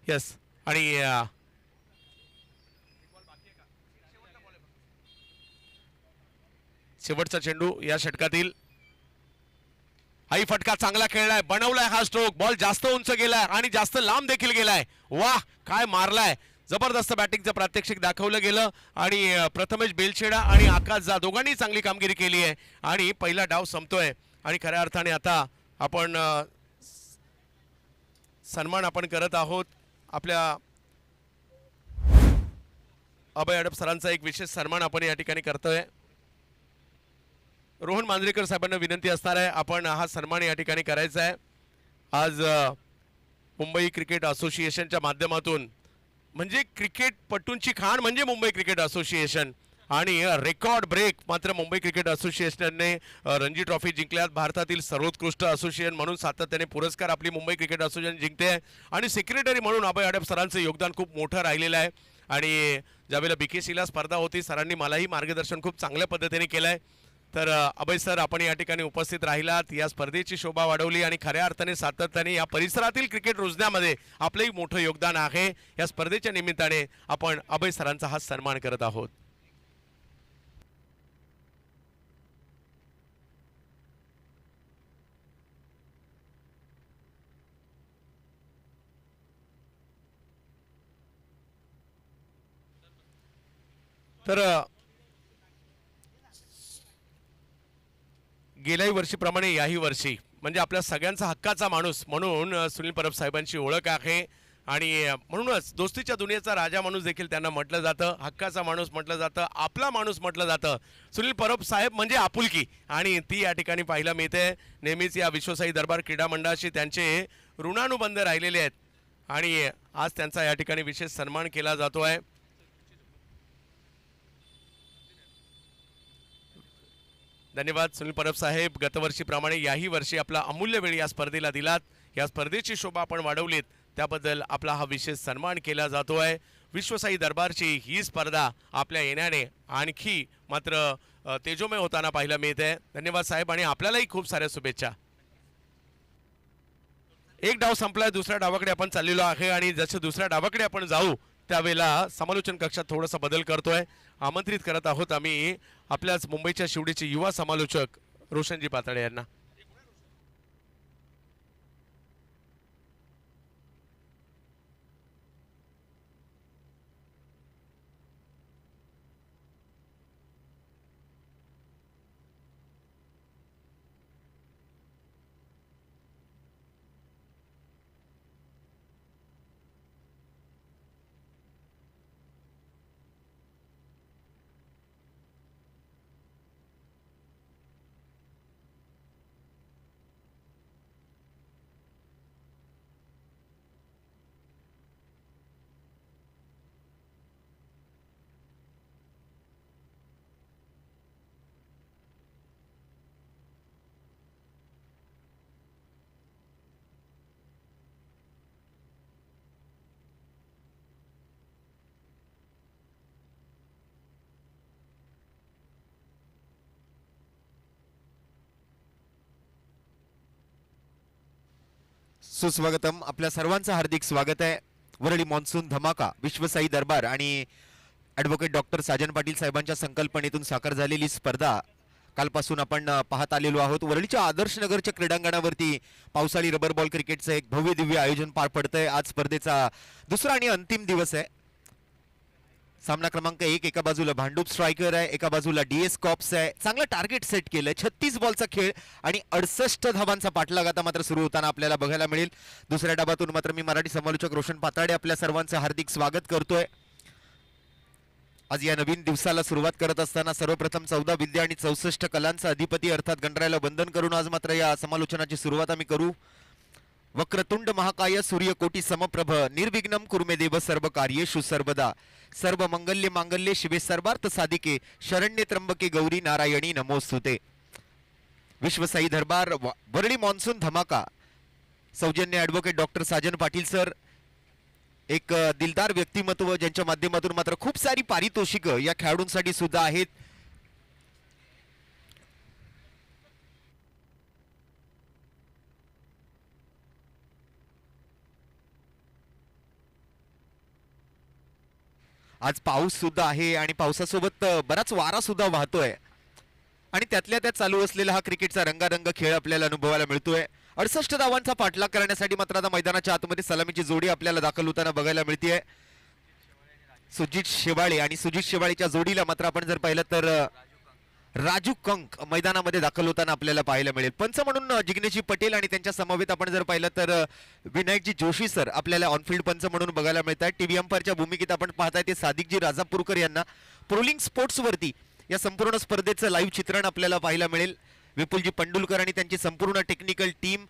यस आणि शेवटचा चेंडू या षटकातील. हाही फटका चांगला खेळलाय, बनवलाय हा स्ट्रोक, बॉल जास्त उंच गेलाय आणि जास्त लांब देखील गेलाय. वाह, काय मारलाय, जबरदस्त बॅटिंगचं प्रात्यक्षिक दाखवलं गेलं आणि प्रथमेश बेलछेडा आणि आकाश झा दोघांनी चांगली कामगिरी केली आहे आणि पहिला डाव संपतोय. आणि खऱ्या अर्थाने आता आपण सन्मान आपण करत आहोत आपल्या अभय अडप सरांचा एक विशेष सन्मान आपण या ठिकाणी करतोय. रोहन मांजरेकर साहेबांना विनंती असणार आहे, आपण हा सन्मान या ठिकाणी करायचा आहे. आज मुंबई क्रिकेट असोसिएशनच्या माध्यमातून, म्हणजे क्रिकेटपटूंची खाण म्हणजे मुंबई क्रिकेट असोसिएशन आणि रेकॉर्ड ब्रेक मात्र मुंबई क्रिकेट असोसिएशनने रणजी ट्रॉफी जिंकल्यात. भारतातील सर्वोत्कृष्ट असोसिएशन म्हणून सातत्याने पुरस्कार आपली मुंबई क्रिकेट असोसिएशन जिंकते आहे आणि सेक्रेटरी म्हणून अभय अडप सरांचं योगदान खूप मोठं राहिलेलं आहे. आणि ज्यावेळेला BKCला स्पर्धा होती, सरांनी मलाही मार्गदर्शन खूप चांगल्या पद्धतीने केलं आहे. तर अभय सर, आपण या ठिकाणी उपस्थित राहिलात, या स्पर्धेची शोभा वाढवली आणि खऱ्या अर्थाने सातत्याने या परिसरातील क्रिकेट रुजण्यामध्ये आपलंही मोठं योगदान आहे. या स्पर्धेच्या निमित्ताने आपण अभय सरांचा हा सन्मान करत आहोत. तर गेल्याही वर्षीप्रमाणे याही वर्षी म्हणजे आपल्या सगळ्यांचा हक्काचा माणूस म्हणून सुनील परब साहेबांची ओळख आहे आणि म्हणूनच दोस्तीच्या दुनियेचा राजा माणूस देखील त्यांना म्हटलं जातं, हक्काचा माणूस म्हटलं जातं, आपला माणूस म्हटलं जातं. सुनील परब साहेब म्हणजे आपुलकी आणि ती या ठिकाणी पाहायला मिळते. नेहमीच या विश्वसाई दरबार क्रीडा मंडळाशी त्यांचे ऋणानुबंध राहिलेले आहेत आणि आज त्यांचा या ठिकाणी विशेष सन्मान केला जातो आहे. धन्यवाद सुनील परब साहेब, गतवर्षीप्रमाणे याही वर्षी आपला अमूल्य वेळ या स्पर्धेला दिलात, या स्पर्धेची शोभा आपण वाढवलीत, त्याबद्दल आपला हा विशेष सन्मान केला जातो आहे. विश्वसाई दरबारची ही स्पर्धा आपल्या येण्याने आणखी मात्र तेजोमय होताना पाहायला मिळते. धन्यवाद साहेब आणि आपल्यालाही खूप साऱ्या शुभेच्छा. एक डाव संपलाय, दुसऱ्या डावाकडे आपण चाललेलो आहे आणि जसं दुसऱ्या डावाकडे आपण जाऊ त्यावेळेला समालोचन कक्षात थोडासा बदल करतोय. आमंत्रित करत आहोत आम्ही आपल्याच मुंबईच्या शिवडीचे युवा समालोचक रोशनजी पाताळे यांना. सुस्वागतम, आपल्या सर्वांचं हार्दिक स्वागत आहे. वरळी मॉन्सून धमाका विश्वसाई दरबार आणि ॲडव्होकेट डॉक्टर साजन पाटील साहेबांच्या संकल्पनेतून साकार झालेली स्पर्धा कालपासून आपण पाहत आलेलो आहोत. वरळीच्या आदर्श नगरच्या क्रीडांगणावरती पावसाळी रबर बॉल क्रिकेटचं एक भव्य दिव्य आयोजन पार पडतंय. आज स्पर्धेचा दुसरा आणि अंतिम दिवस आहे. सामना क्रमांक 1, एका बाजूला भांडूप स्ट्रायकर आहे, एका बाजूला DS कॉप्स आहे. चांगलं टार्गेट सेट केलंय, 36 बॉलचा खेळ आणि 68 धावांचा पाठलाग आता मात्र सुरू होताना आपल्याला बघायला मिळेल. दुसऱ्या डाबातून मात्र मी मराठी समालोचक रोशन पाताडे आपल्या सर्वांचं हार्दिक स्वागत करतोय. आज या नवीन दिवसाला सुरुवात करत असताना सर्वप्रथम 14 विद्या आणि 64 कलांचा अधिपती अर्थात गणरायाला वंदन करून आज मात्र या समालोचनाची सुरुवात आम्ही करू. वक्रतुंड महाकाय सूर्यकोटी समप्रभ निर्विघ्नं कुर्मे देव सर्व कार्येषु सर्वदा सर्व मंगल्ये मांगल्ये शिवे सर्वार्थ साधिके शरण्ये त्र्यंबके गौरी नारायणी नमोस्तुते. विश्वसाई दरबार वरळी मॉन्सून धमाका, सौजन्य advocate doctor Sajan Patil sir, एक दिलदार व्यक्तिमत्व ज्यांच्या माध्यमातून मात्र खूप सारी पारितोषिक या खेळाडूंसाठी सुद्धा आहेत. आज पाऊस सुद्धा आहे आणि पावसासोबत बराच वारा सुद्धा वाहतोय आणि त्यातल्या त्यात चालू असलेला हा क्रिकेटचा रंगारंग खेळ आपल्याला अनुभवायला मिळतोय. 68 धावांचा पाठलाग करण्यासाठी मात्र आता मैदानाच्या आतमध्ये सलामीची जोडी आपल्याला दाखल होताना बघायला मिळतेय. सुजित शेवाळे आणि सुजित शेवाळेच्या जोडीला मात्र आपण जर पाहिलं तर राजू कंक मैदानामध्ये दाखल होताना आपल्याला पाहायला मिळेल. पंच म्हणून जिग्नेशजी पटेल आणि त्यांच्या समवेत आपण जर पाहिलं तर विनायकजी जोशी सर आपल्याला ऑनफिल्ड पंच म्हणून बघायला मिळतात. टीव्ही अंपायरच्या भूमिकेत आपण पाहताय ते सादिकजी राजापूरकर यांना. प्रोलिंग स्पोर्ट्स वरती या संपूर्ण स्पर्धेचं लाईव्ह चित्रण आपल्याला पाहायला मिळेल. विपुलजी पंडुलकर आणि त्यांची संपूर्ण टेक्निकल टीम.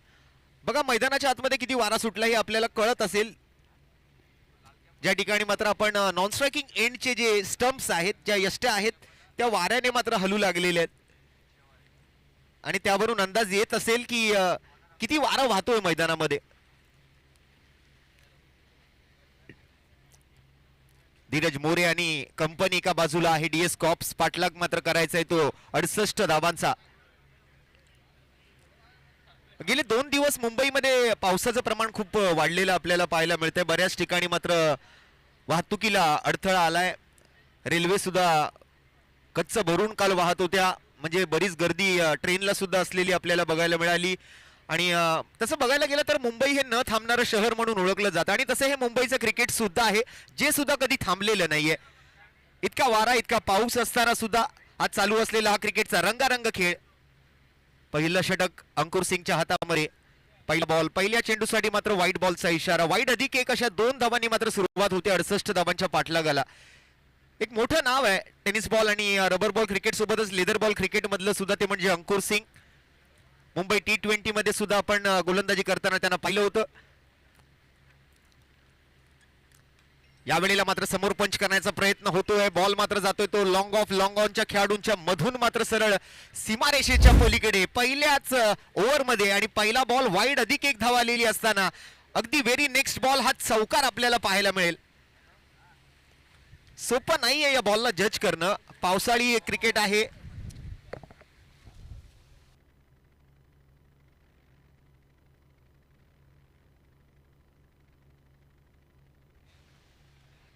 बघा मैदानाच्या आतमध्ये किती वारा सुटला हे आपल्याला कळत असेल. ज्या ठिकाणी मात्र आपण नॉन स्ट्रायकिंग एंडचे जे स्टंप्स आहेत, ज्या यष्ट्या आहेत, त्या वाऱ्याने मात्र हलू लागलेले आहेत आणि त्यावरून अंदाज येत असेल की किती वारा वाहतोय मैदानामध्ये. धीरज मोरे आणि कंपनी एका बाजूला आहे. डीएस कॉप्स पाठलाग मात्र करायचा आहे तो 68 धावांचा. गेले 2 दिवस मुंबईमध्ये पावसाचं प्रमाण खूप वाढलेलं आपल्याला पाहायला मिळतंय. बऱ्याच ठिकाणी मात्र वाहतुकीला अडथळा आलाय. रेल्वे सुद्धा कच्च भरून काल वाहत होत्या, म्हणजे बरीच गर्दी ट्रेनला सुद्धा असलेली आपल्याला बघायला मिळाली. आणि तसं बघायला गेलं तर मुंबई हे न थांबणारं शहर म्हणून ओळखलं जातं आणि तसं हे मुंबईचं क्रिकेट सुद्धा आहे जे सुद्धा कधी थांबलेलं नाहीये. इतका वारा इतका पाऊस असताना सुद्धा आज चालू असलेला हा क्रिकेटचा रंगारंग खेळ. पहिलं षटक अंकुर सिंगच्या हातामध्ये. पहिला बॉल, पहिल्या चेंडूसाठी मात्र वाईट बॉलचा इशारा. वाईट अधिक 1 अशा 2 धावांनी मात्र सुरुवात होते 68 धावांच्या पाठलागाला. एक मोठं नाव आहे टेनिस बॉल आणि रबर बॉल क्रिकेट सोबतच लेदर बॉल क्रिकेट मधलं सुद्धा ते म्हणजे अंकुर सिंग. मुंबई T20 मध्ये सुद्धा आपण गोलंदाजी करताना त्यांना पाहिलं होतं. यावेळेला मात्र समोर पंच करण्याचा प्रयत्न होतोय. बॉल मात्र जातोय तो लॉंग ऑनच्या खेळाडूंच्या मधून मात्र सरळ सीमारेषेच्या पलीकडे पहिल्याच ओव्हरमध्ये आणि पहिला बॉल वाईड अधिक 1 धाव आलेली असताना अगदी व्हेरी नेक्स्ट बॉल हा चौकार आपल्याला पाहायला मिळेल. सोपं नाहीये या बॉलला जज करणं. पावसाळी क्रिकेट आहे.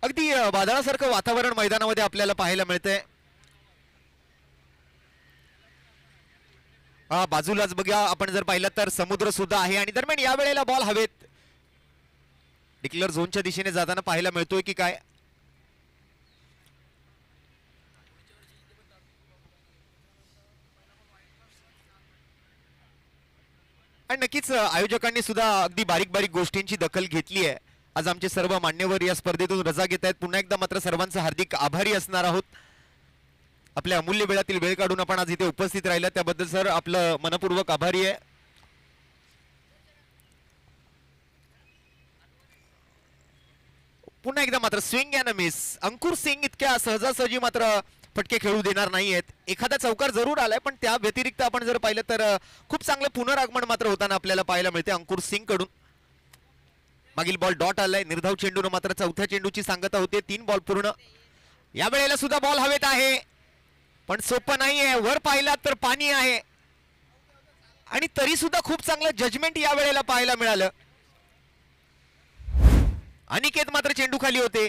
अगदी वादळासारखं वातावरण मैदानामध्ये आपल्याला पाहायला मिळतंय. बाजूलाच बघा आपण जर पाहिलं तर समुद्र सुद्धा आहे आणि दरम्यान या वेळेला बॉल हवेत डिक्लेअर झोनच्या दिशेने जाताना पाहायला मिळतोय की काय. आणि नक्कीच आयोजकांनी सुद्धा अगदी बारीक बारीक गोष्टींची दखल घेतली आहे. आज आमचे सर्व मान्यवर या स्पर्धेतून रजा घेत आहेत. पुन्हा एकदा मात्र सर्वांचा हार्दिक आभारी असणार आहोत. आपल्या अमूल्य वेळातील वेळ काढून आपण आज इथे उपस्थित राहिला त्याबद्दल सर आपलं मनपूर्वक आभारी आहे. पुन्हा एकदा मात्र स्विंग अँड मिस. अंकुर सिंग इतक्या सहजासहजी मात्र फटके खेळू देणार नाहीयेत. एखादा चौकार जरूर आलाय पण त्या व्यतिरिक्त आपण जर पाहिलं तर खूप चांगलं पुनरागमन मात्र होताना आपल्याला पाहायला मिळते अंकुर सिंग कडून. मागील बॉल डॉट आलाय. निर्धाव चेंडून मात्र चौथ्या चेंडूची सांगता होते. 3 बॉल पूर्ण. या वेळेला सुद्धा बॉल हवेत आहे पण सोपं नाहीये. वर पाहिलात तर पाणी आहे आणि तरी सुद्धा खूप चांगलं जजमेंट या वेळेला पाहायला मिळालं. अनिकेत मात्र चेंडू खाली होते.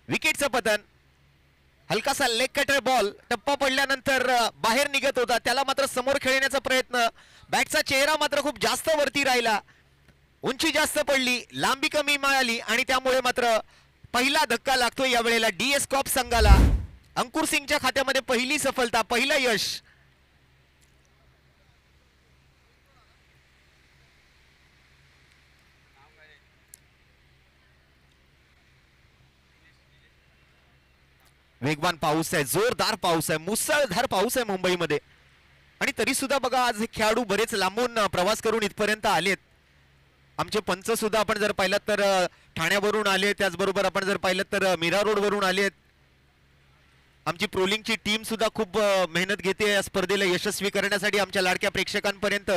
विकेटचं पतन. हलकासा लेग कटर बॉल टप्पा पडल्यानंतर बाहेर निघत होता, त्याला मात्र समोर खेळण्याचा प्रयत्न. बॅटचा चेहरा मात्र खूप जास्त वरती राहिला. उंची जास्त पडली, लांबी कमी मिळाली आणि त्यामुळे मात्र पहिला धक्का लागतोय या वेळेला डीएस कॉप संघाला. अंकुर सिंगच्या खात्यामध्ये पहिली सफलता, पहिलं यश. वेगवान पाऊस आहे, जोरदार पाऊस आहे, मुसळधार पाऊस आहे मुंबईमध्ये आणि तरी सुद्धा बघा आज हे खेळाडू बरेच लांबून प्रवास करून इथपर्यंत आलेत. आमचे पंच सुद्धा आपण जर पाहिलं तर ठाण्यावरून आले, त्याचबरोबर आपण जर पाहिलं तर मीरा रोड वरून आलेत. आमची प्रोलिंगची टीम सुद्धा खूप मेहनत घेते या स्पर्धेला यशस्वी करण्यासाठी, आमच्या लाडक्या प्रेक्षकांपर्यंत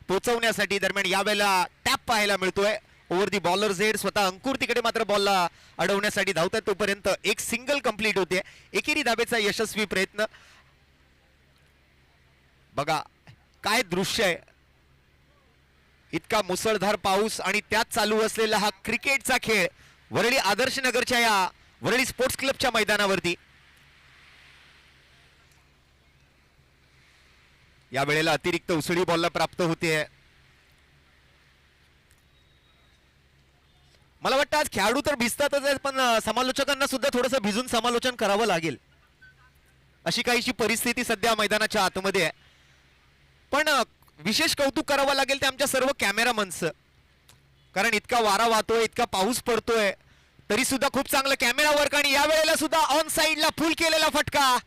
पोहोचवण्यासाठी. दरम्यान यावेळेला टॅप पाहायला मिळतोय. ओव्हर दी बॉलर्स हेड. स्वतः अंकुर तिकडे मात्र बॉलला अडवण्यासाठी धावतात, तोपर्यंत एक सिंगल कंप्लीट होते. एकेरी धाबेचा यशस्वी प्रयत्न. बघा काय दृश्य आहे, इतका मुसळधार पाऊस आणि त्यात चालू असलेला हा क्रिकेटचा खेळ वरळी आदर्श नगरच्या या वरळी स्पोर्ट्स क्लबच्या मैदानावरती. या वेळेला अतिरिक्त उसळी बॉलला प्राप्त होते. मला वाटतं आज खेळाडू तर भिजतातच आहेत, पण समालोचकांना सुद्धा थोडंसं भिजून समालोचन करावं लागेल, अशी काहीशी परिस्थिती सध्या मैदानाच्या आतमध्ये आहे. पण विशेष कौतुक करावं लागेल ते आमच्या सर्व कॅमेरामन्सचं, कारण इतका वारा वाहतोय, इतका पाऊस पडतोय, तरी सुद्धा खूप चांगलं कॅमेरा वर्क. आणि या वेळेला सुद्धा ऑन साइडला फुल केलेला फटका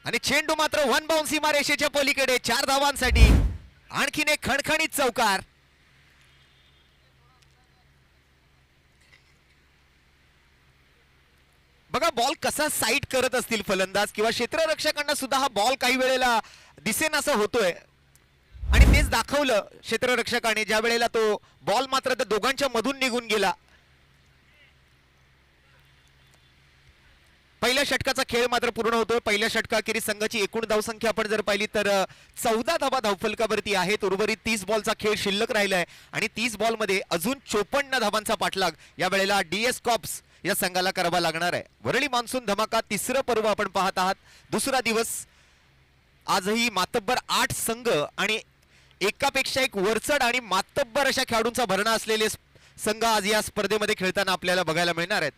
आणि चेंडू मात्र वन बाउन्स सीमारेषेच्या पलीकडे 4 धावांसाठी. आणखीन एक खणखणीत चौकार. बघा बॉल कसा साईड करत असतील फलंदाज किंवा क्षेत्ररक्षकांना सुद्धा हा बॉल काही वेळेला दिसेनासा होतोय, आणि तेच दाखवलं क्षेत्ररक्षकाने ज्या वेळेला तो बॉल मात्र त्या दोघांच्या मधून निघून गेला. पहिल्या षटकाचा खेळ मात्र पूर्ण होतोय. पहिल्या षटकाखेरीज संघाची एकूण धावसंख्या आपण जर पाहिली तर 14 धावा धावफलकावरती आहेत. उर्वरित 30 बॉलचा खेळ शिल्लक राहिलाय आणि 30 बॉलमध्ये अजून 54 धावांचा पाठलाग या वेळेला DS कॉप्स या संघाला करावा लागणार आहे. वरळी मान्सून धमाका तिसरं पर्व आपण पाहत आहात. दुसरा दिवस. आजही मातब्बर 8 संघ आणि एकापेक्षा एक वरचढ आणि मातब्बर अशा खेळाडूंचा भरणा असलेले संघ आज या स्पर्धेमध्ये खेळताना आपल्याला बघायला मिळणार आहेत.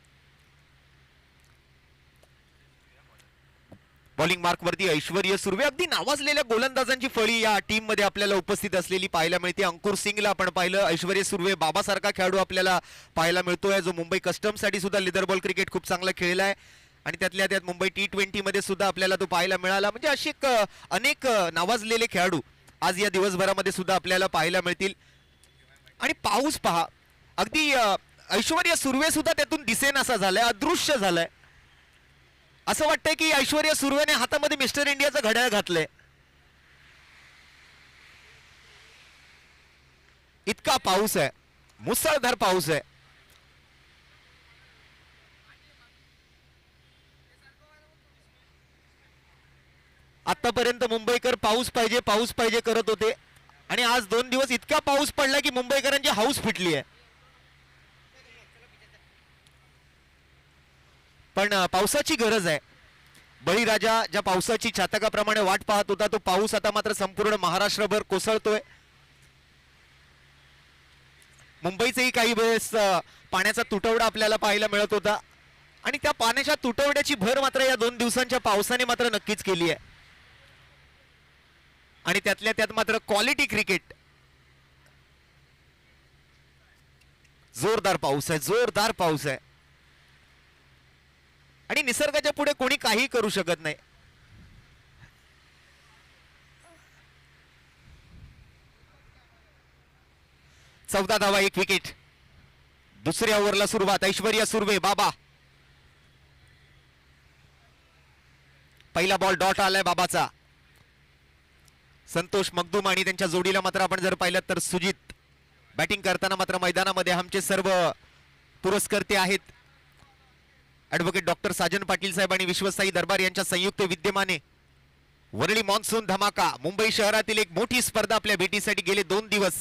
बॉलिंग मार्क वरती ऐश्वर्य सुर्वे, अगदी नावाजलेल्या गोलंदाजांची फळी या टीम मध्ये आपल्याला उपस्थित असलेली पाहायला मिळते. अंकुर सिंगला आपण पाहिलं, ऐश्वर्य सुर्वे बाबासारखा खेळाडू आपल्याला पाहायला मिळतोय, जो मुंबई कस्टम्स साठी सुद्धा लेदर बॉल क्रिकेट खूप चांगला खेळलाय आणि त्यातल्या त्यात मुंबई T20 मध्ये सुद्धा आपल्याला तो पाहायला मिळाला. म्हणजे अशी अनेक नावाजलेले खेळाडू आज या दिवसभरामध्ये सुद्धा आपल्याला पाहायला मिळतील. आणि पाऊस पहा, अगदी ऐश्वर्य सुर्वे सुद्धा त्यातून दिसेनासा झालाय, अदृश्य झालाय. असं वाटतंय की ऐश्वर्या सुर्वेने हातामध्ये मिस्टर इंडियाचं घड्याळ घातलंय. इतका पाऊस आहे, मुसळधार पाऊस आहे. आतापर्यंत मुंबईकर पाऊस पाहिजे करत होते आणि आज 2 दिवस इतका पाऊस पडला की मुंबईकरांची हाऊस फिटली आहे. पण पावसाची गरज आहे. बळीराजा ज्या पावसाची चातकाप्रमाणे वाट पाहत होता, तो पाऊस आता मात्र संपूर्ण महाराष्ट्रभर कोसळतोय. मुंबईचेही काही वेळेस पाण्याचा तुटवडा आपल्याला पाहायला मिळत होता आणि त्या पाण्याच्या तुटवड्याची भर मात्र या 2 दिवसांच्या पावसाने मात्र नक्कीच केली आहे. आणि त्यातल्या त्यात मात्र क्वालिटी क्रिकेट. जोरदार पाऊस आहे, जोरदार पाऊस आहे आणि निसर्गाच्या पुढे कोणी काही करू शकत नाही. चौदा धावा, 1 विकेट. दुसऱ्या ओव्हरला सुरुवात. ऐश्वर्या सुर्वे बाबा. पहिला बॉल डॉट आलाय बाबाचा. संतोष मगदूम आणि त्यांच्या जोडीला मात्र आपण जर पाहिलं तर सुजित. बॅटिंग करताना मात्र मैदानामध्ये आमचे सर्व पुरस्कर्ते आहेत. ॲडव्होकेट डॉक्टर साजन पाटील साहेब आणि विश्वसाई दरबार यांच्या संयुक्त विद्यमाने वरळी मान्सून धमाका, मुंबई शहरातील एक मोठी स्पर्धा आपल्या भेटीसाठी गेले 2 दिवस.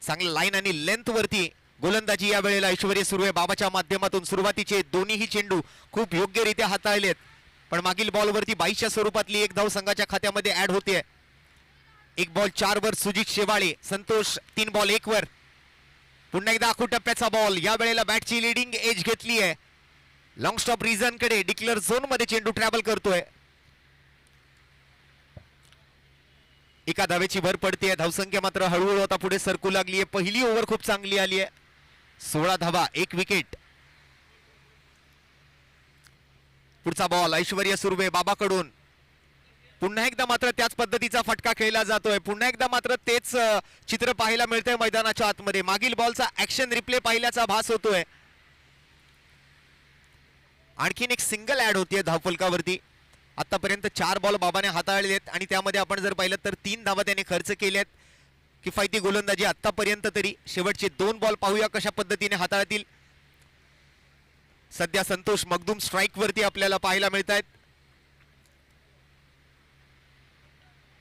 चांगल्या लाईन आणि लेंथ वरती गोलंदाजी या वेळेला ऐश्वर्य सुर्वे बाबाच्या माध्यमातून. सुरुवातीचे दोन्हीही चेंडू खूप योग्यरित्या हाताळलेत, पण मागील बॉलवरती 22च्या स्वरूपातली 1 धाव संघाच्या खात्यामध्ये ऍड होते. 1 बॉल 4 वर सुजित शेवाळे. संतोष 3 बॉल 1 वर. पुन्हा एकदा आखू टप्प्याचा बॉल. या वेळेला बॅटची लीडिंग एज घेतली आहे. लॉंग स्टॉप रिझन कडे डिक्लेअर झोन मध्ये चेंडू ट्रॅव्हल करतोय. एका धावेची भर पडते. धावसंख्या मात्र हळूहळू आता पुढे सरकू लागली आहे. पहिली ओव्हर खूप चांगली आली आहे. 16 धावा, 1 विकेट. पुढचा बॉल ऐश्वर्या सुर्वे बाबाकडून. पुन्हा एकदा मात्र त्याच पद्धतीचा फटका खेळला जातोय. पुन्हा एकदा मात्र तेच चित्र पाहायला मिळतंय मैदानाच्या आतमध्ये. मागील बॉलचा ऍक्शन रिप्ले पाहिल्याचा भास होतोय. आणखीन एक सिंगल ऍड होतीये धावफलकावरती. आतापर्यंत 4 बॉल बाबाने हाताळलेत आणि त्यामध्ये आपण जर पाहिलं तर 3 धावा त्याने खर्च केल्यात. किफायती गोलंदाजी आतापर्यंत तरी. शेवटचे 2 बॉल पाहूया कशा पद्धतीने हाताळतील. सध्या संतोष मगदुम स्ट्राइक वरती आपल्याला पाहायला मिळत आहेत.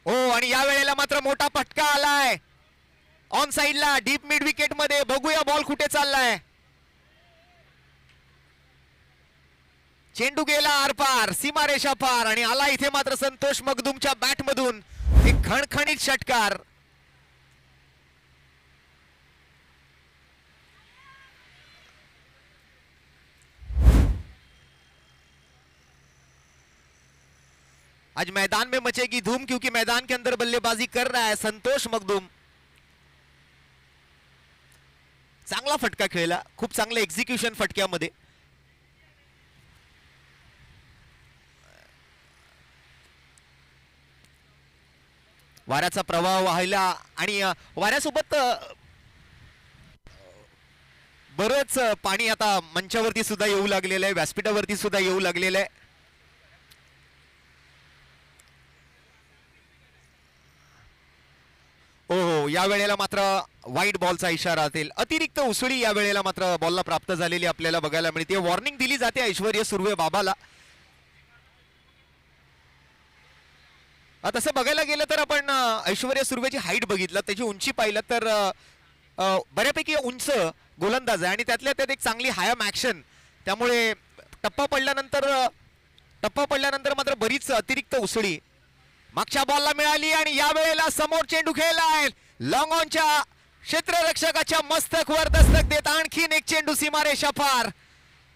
हो, आणि या वेळेला मात्र मोठा फटका आलाय ऑन साइडला डीप मिड विकेट मध्ये. बघूया बॉल कुठे चाललाय. चेंडू गेला आरपार, सीमारेषा पार, आणि आला इथे मात्र संतोष मगदुमच्या बॅट मधून एक खणखणीत षटकार. आज मैदान में मचेगी धूम क्योंकि मैदान के अंदर बल्लेबाजी कर रहा है संतोष मगदुम. चांगला फटका खेळला, खूप चांगलं एक्झिक्युशन फटक्यामध्ये. वाऱ्याचा प्रवाह वाहिला आणि वाऱ्यासोबत बरंच पाणी आता मंचावरती सुद्धा येऊ लागलेलं आहे, व्यासपीठावरती सुद्धा येऊ लागलेलं आहे. हो, या वेळेला मात्र वाईट बॉलचा इशारा असेल. अतिरिक्त उसळी या वेळेला मात्र बॉलला प्राप्त झालेली आपल्याला बघायला मिळते. वॉर्निंग दिली जाते ऐश्वर्य सुर्वे बाबाला. तसं बघायला गेलं तर आपण ऐश्वर्या सुर्वेची हाईट बघितलं, त्याची उंची पाहिलं तर बऱ्यापैकी उंच गोलंदाज आहे आणि त्यातल्या त्यात एक चांगली हायम ऍक्शन. त्यामुळे टप्पा पडल्यानंतर मात्र बरीच अतिरिक्त उसळी मागच्या बॉलला मिळाली आणि या वेळेला समोर चेंडू खेळलाय. लॉंग ऑनच्या क्षेत्ररक्षकाच्या मस्तकवर दस्तक देत आणखीन एक चेंडू सीमारेषा पार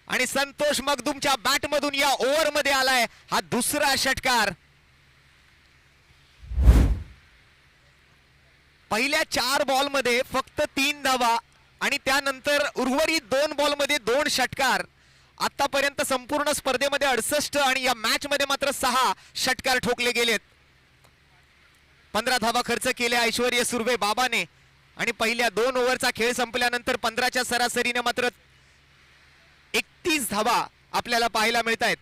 आणि संतोष मगदुमच्या बॅट मधून या ओव्हर मध्ये आलाय हा दुसरा षटकार. पहिल्या 4 बॉल मध्ये फक्त 3 धावा आणि त्यानंतर उर्वरित 2 बॉल मध्ये 2 षटकार. आतापर्यंत संपूर्ण स्पर्धेमध्ये 68 आणि या मॅच मध्ये मात्र 6 षटकार ठोकले गेलेत. 15 धावा खर्च केल्या ऐश्वर्य सुर्वे बाबाने आणि पहिल्या 2 ओव्हरचा खेळ संपल्यानंतर 15च्या सरासरीने मात्र 31 धावा आपल्याला पाहायला मिळत आहेत.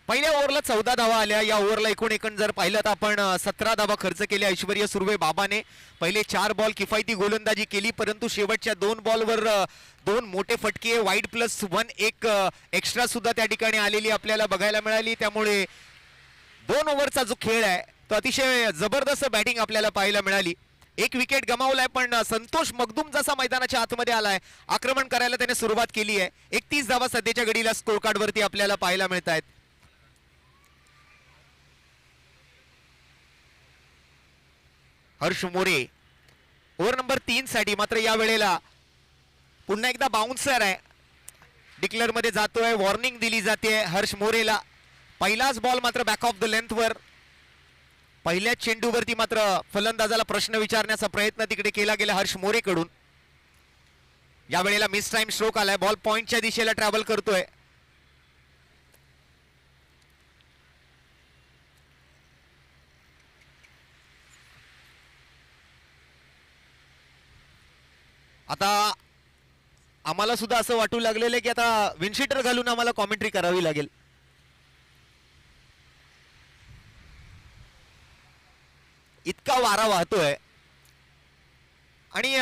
पहिल्या ओव्हरला 14 धावा आल्या. या ओव्हरला एकूण जर पाहिलं तर आपण 17 धावा खर्च केल्या ऐश्वर्य सुर्वे बाबाने. पहिले 4 बॉल किफायती गोलंदाजी केली, परंतु शेवटच्या 2 बॉलवर 2 मोठे फटके, वाईड +1 एक एक्स्ट्रा सुद्धा त्या ठिकाणी आलेली आपल्याला बघायला मिळाली. त्यामुळे 2 ओव्हरचा जो खेळ आहे तो अतिशय जबरदस्त बॅटिंग आपल्याला पाहायला मिळाली. 1 विकेट गमावलाय, पण संतोष मगदुम जसा मैदानाच्या आतमध्ये आलाय, आक्रमण करायला त्याने सुरुवात केली आहे. 31 धावा सध्याच्या घडीला स्कोर कार्ड वरती आपल्याला पाहायला मिळत आहेत. हर्ष मोरे ओव्हर नंबर 3 साठी मात्र या वेळेला पुन्हा एकदा बाउन्सर आहे, डिक्लेअर मध्ये जातोय. वॉर्निंग दिली जाते हर्ष मोरेला. पहिलाच बॉल मात्र बॅक ऑफ द लेंथ वर. पहिल्याच चेंडूवरती मात्र फलंदाजाला प्रश्न विचारण्याचा प्रयत्न तिकडे केला गेला हर्ष मोरेकडून. या वेळेला मिस टाइम स्ट्रोक आलाय, बॉल पॉइंटच्या दिशेला ट्रॅव्हल करतोय. आता आम्हाला सुद्धा असं वाटू लागलेलं आहे की आता विंडशीटर घालून आम्हाला कॉमेंट्री करावी लागेल. इतका वारा वाहतोय आणि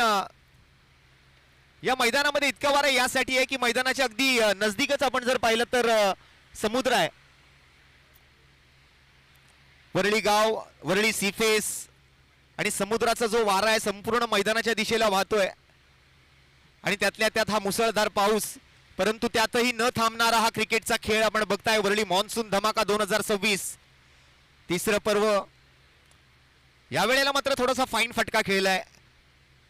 या मैदानामध्ये इतका वारा यासाठी आहे की मैदानाच्या अगदी नजदीकच आपण जर पाहिलं तर समुद्र आहे. वरळी गाव, वरळी सीफेस आणि समुद्राचा जो वारा आहे संपूर्ण मैदानाच्या दिशेला वाहतोय आणि त्यातल्या त्यात हा मुसळधार पाऊस. परंतु त्यातही न थांबणारा हा क्रिकेटचा खेळ आपण बघताय. वरळी मॉन्सून धमाका 2026 तिसरं पर्व. या वेळेला मात्र थोडासा फाईन फटका खेळलाय.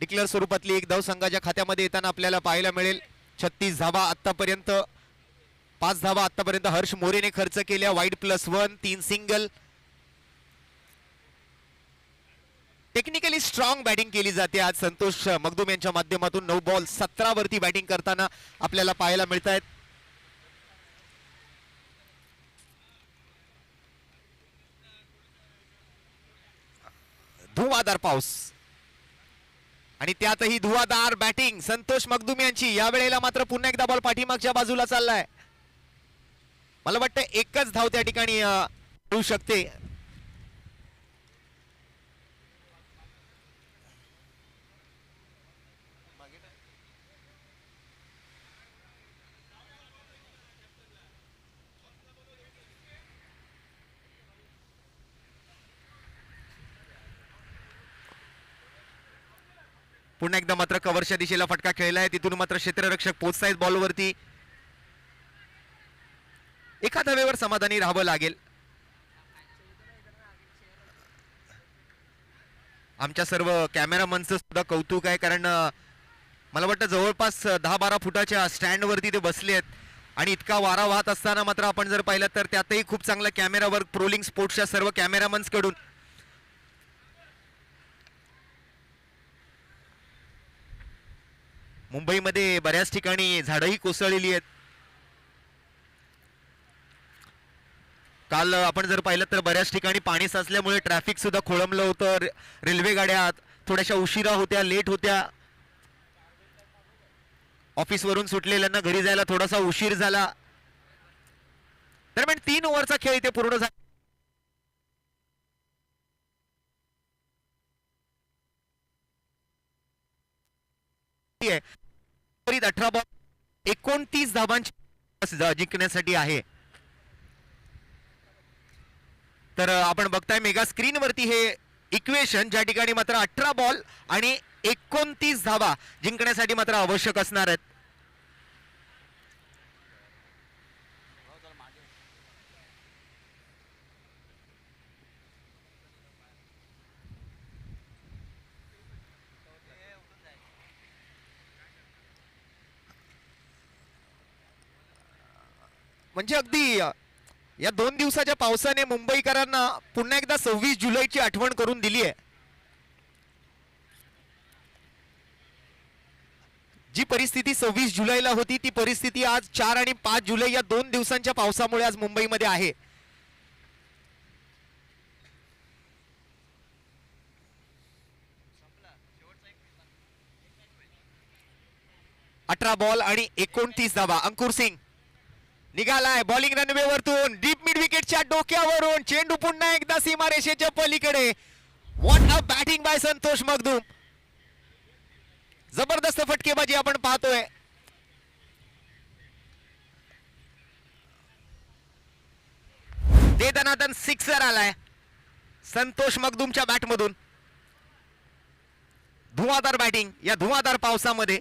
डिक्लेअर स्वरूपातली एक धाव संघाच्या खात्यामध्ये येताना आपल्याला पाहायला मिळेल. 36 धावा आतापर्यंत, 5 धावा आतापर्यंत हर्ष मोरेने खर्च केल्या. Wide +1, 3 single. Technically strong batting केली जाते आज संतोष मगदुम यांच्या माध्यमातून. 9 बॉल 17 वरती बॅटिंग करताना आपल्याला पाहायला मिळत आहेत. धुवाधार पाऊस आणि त्यातही धुवाधार बॅटिंग संतोष मगदुम यांची. या वेळेला मात्र पुन्हा एकदा बॉल पाठीमागच्या बाजूला चाललाय. मला वाटतं एकच धाव त्या ठिकाणी होऊ शकते. पुन्हा एकदा मात्र कव्हरच्या दिशेला फटका खेळलाय. तिथून मात्र क्षेत्ररक्षक पोहोचतायत बॉलवरती. एका धावेवर समाधानी राहावं लागेल. आमच्या सर्व कॅमेरामनचं सुद्धा कौतुक आहे, कारण मला वाटतं जवळपास 10-12 फुटाच्या स्टँड वरती ते बसले आहेत आणि इतका वारा वाहत असताना मात्र आपण जर पाहिलं तर त्यातही खूप चांगला कॅमेरा वर्क प्रोलिंग स्पोर्ट्सच्या सर्व कॅमेरामन्स कडून. मुंबईमध्ये बऱ्याच ठिकाणी झाडंही कोसळलेली आहेत. काल आपण जर पाहिलं तर बऱ्याच ठिकाणी पाणी साचल्यामुळे ट्रॅफिक सुद्धा खोळंबलं होतं. रेल्वे गाड्या थोड्याशा उशिरा होत्या, लेट होत्या. ऑफिस वरून सुटलेल्यांना घरी जायला थोडासा उशीर झाला. दरम्यान 3 ओव्हरचा खेळ इथे पूर्ण झाला. आहे 18 बॉल 29 धावांची जिंकण्यासाठी आहे. तर आपण बघताय मेगा स्क्रीन वरती हे इक्वेशन, ज्या ठिकाणी मात्र 18 बॉल आणि 29 धावा जिंकण्यासाठी मात्र आवश्यक असणार आहेत. म्हणजे अगदी या 2 दिवसाच्या पावसाने मुंबईकरांना पुन्हा एकदा 26 जुलैची आठवण करून दिली आहे. जी परिस्थिती 26 जुलैला होती ती परिस्थिती आज 4 आणि 5 जुलै या 2 दिवसांच्या पावसामुळे आज मुंबईमध्ये आहे. अठरा बॉल आणि 29 धावा. अंकुर सिंग निघालाय बॉलिंग रनवे वरतून, डीप मिड विकेटच्या डोक्यावरून चेंडू पुन्हा एकदा सीमारेषेच्या पलीकडे. What a batting by Santosh Magdum. जबरदस्त फटकेबाजी आपण पाहतोय. दे दनादन सिक्सर आलाय संतोष मगदुमच्या बॅट मधून. धुवाधार बॅटिंग या धुवाधार पावसामध्ये.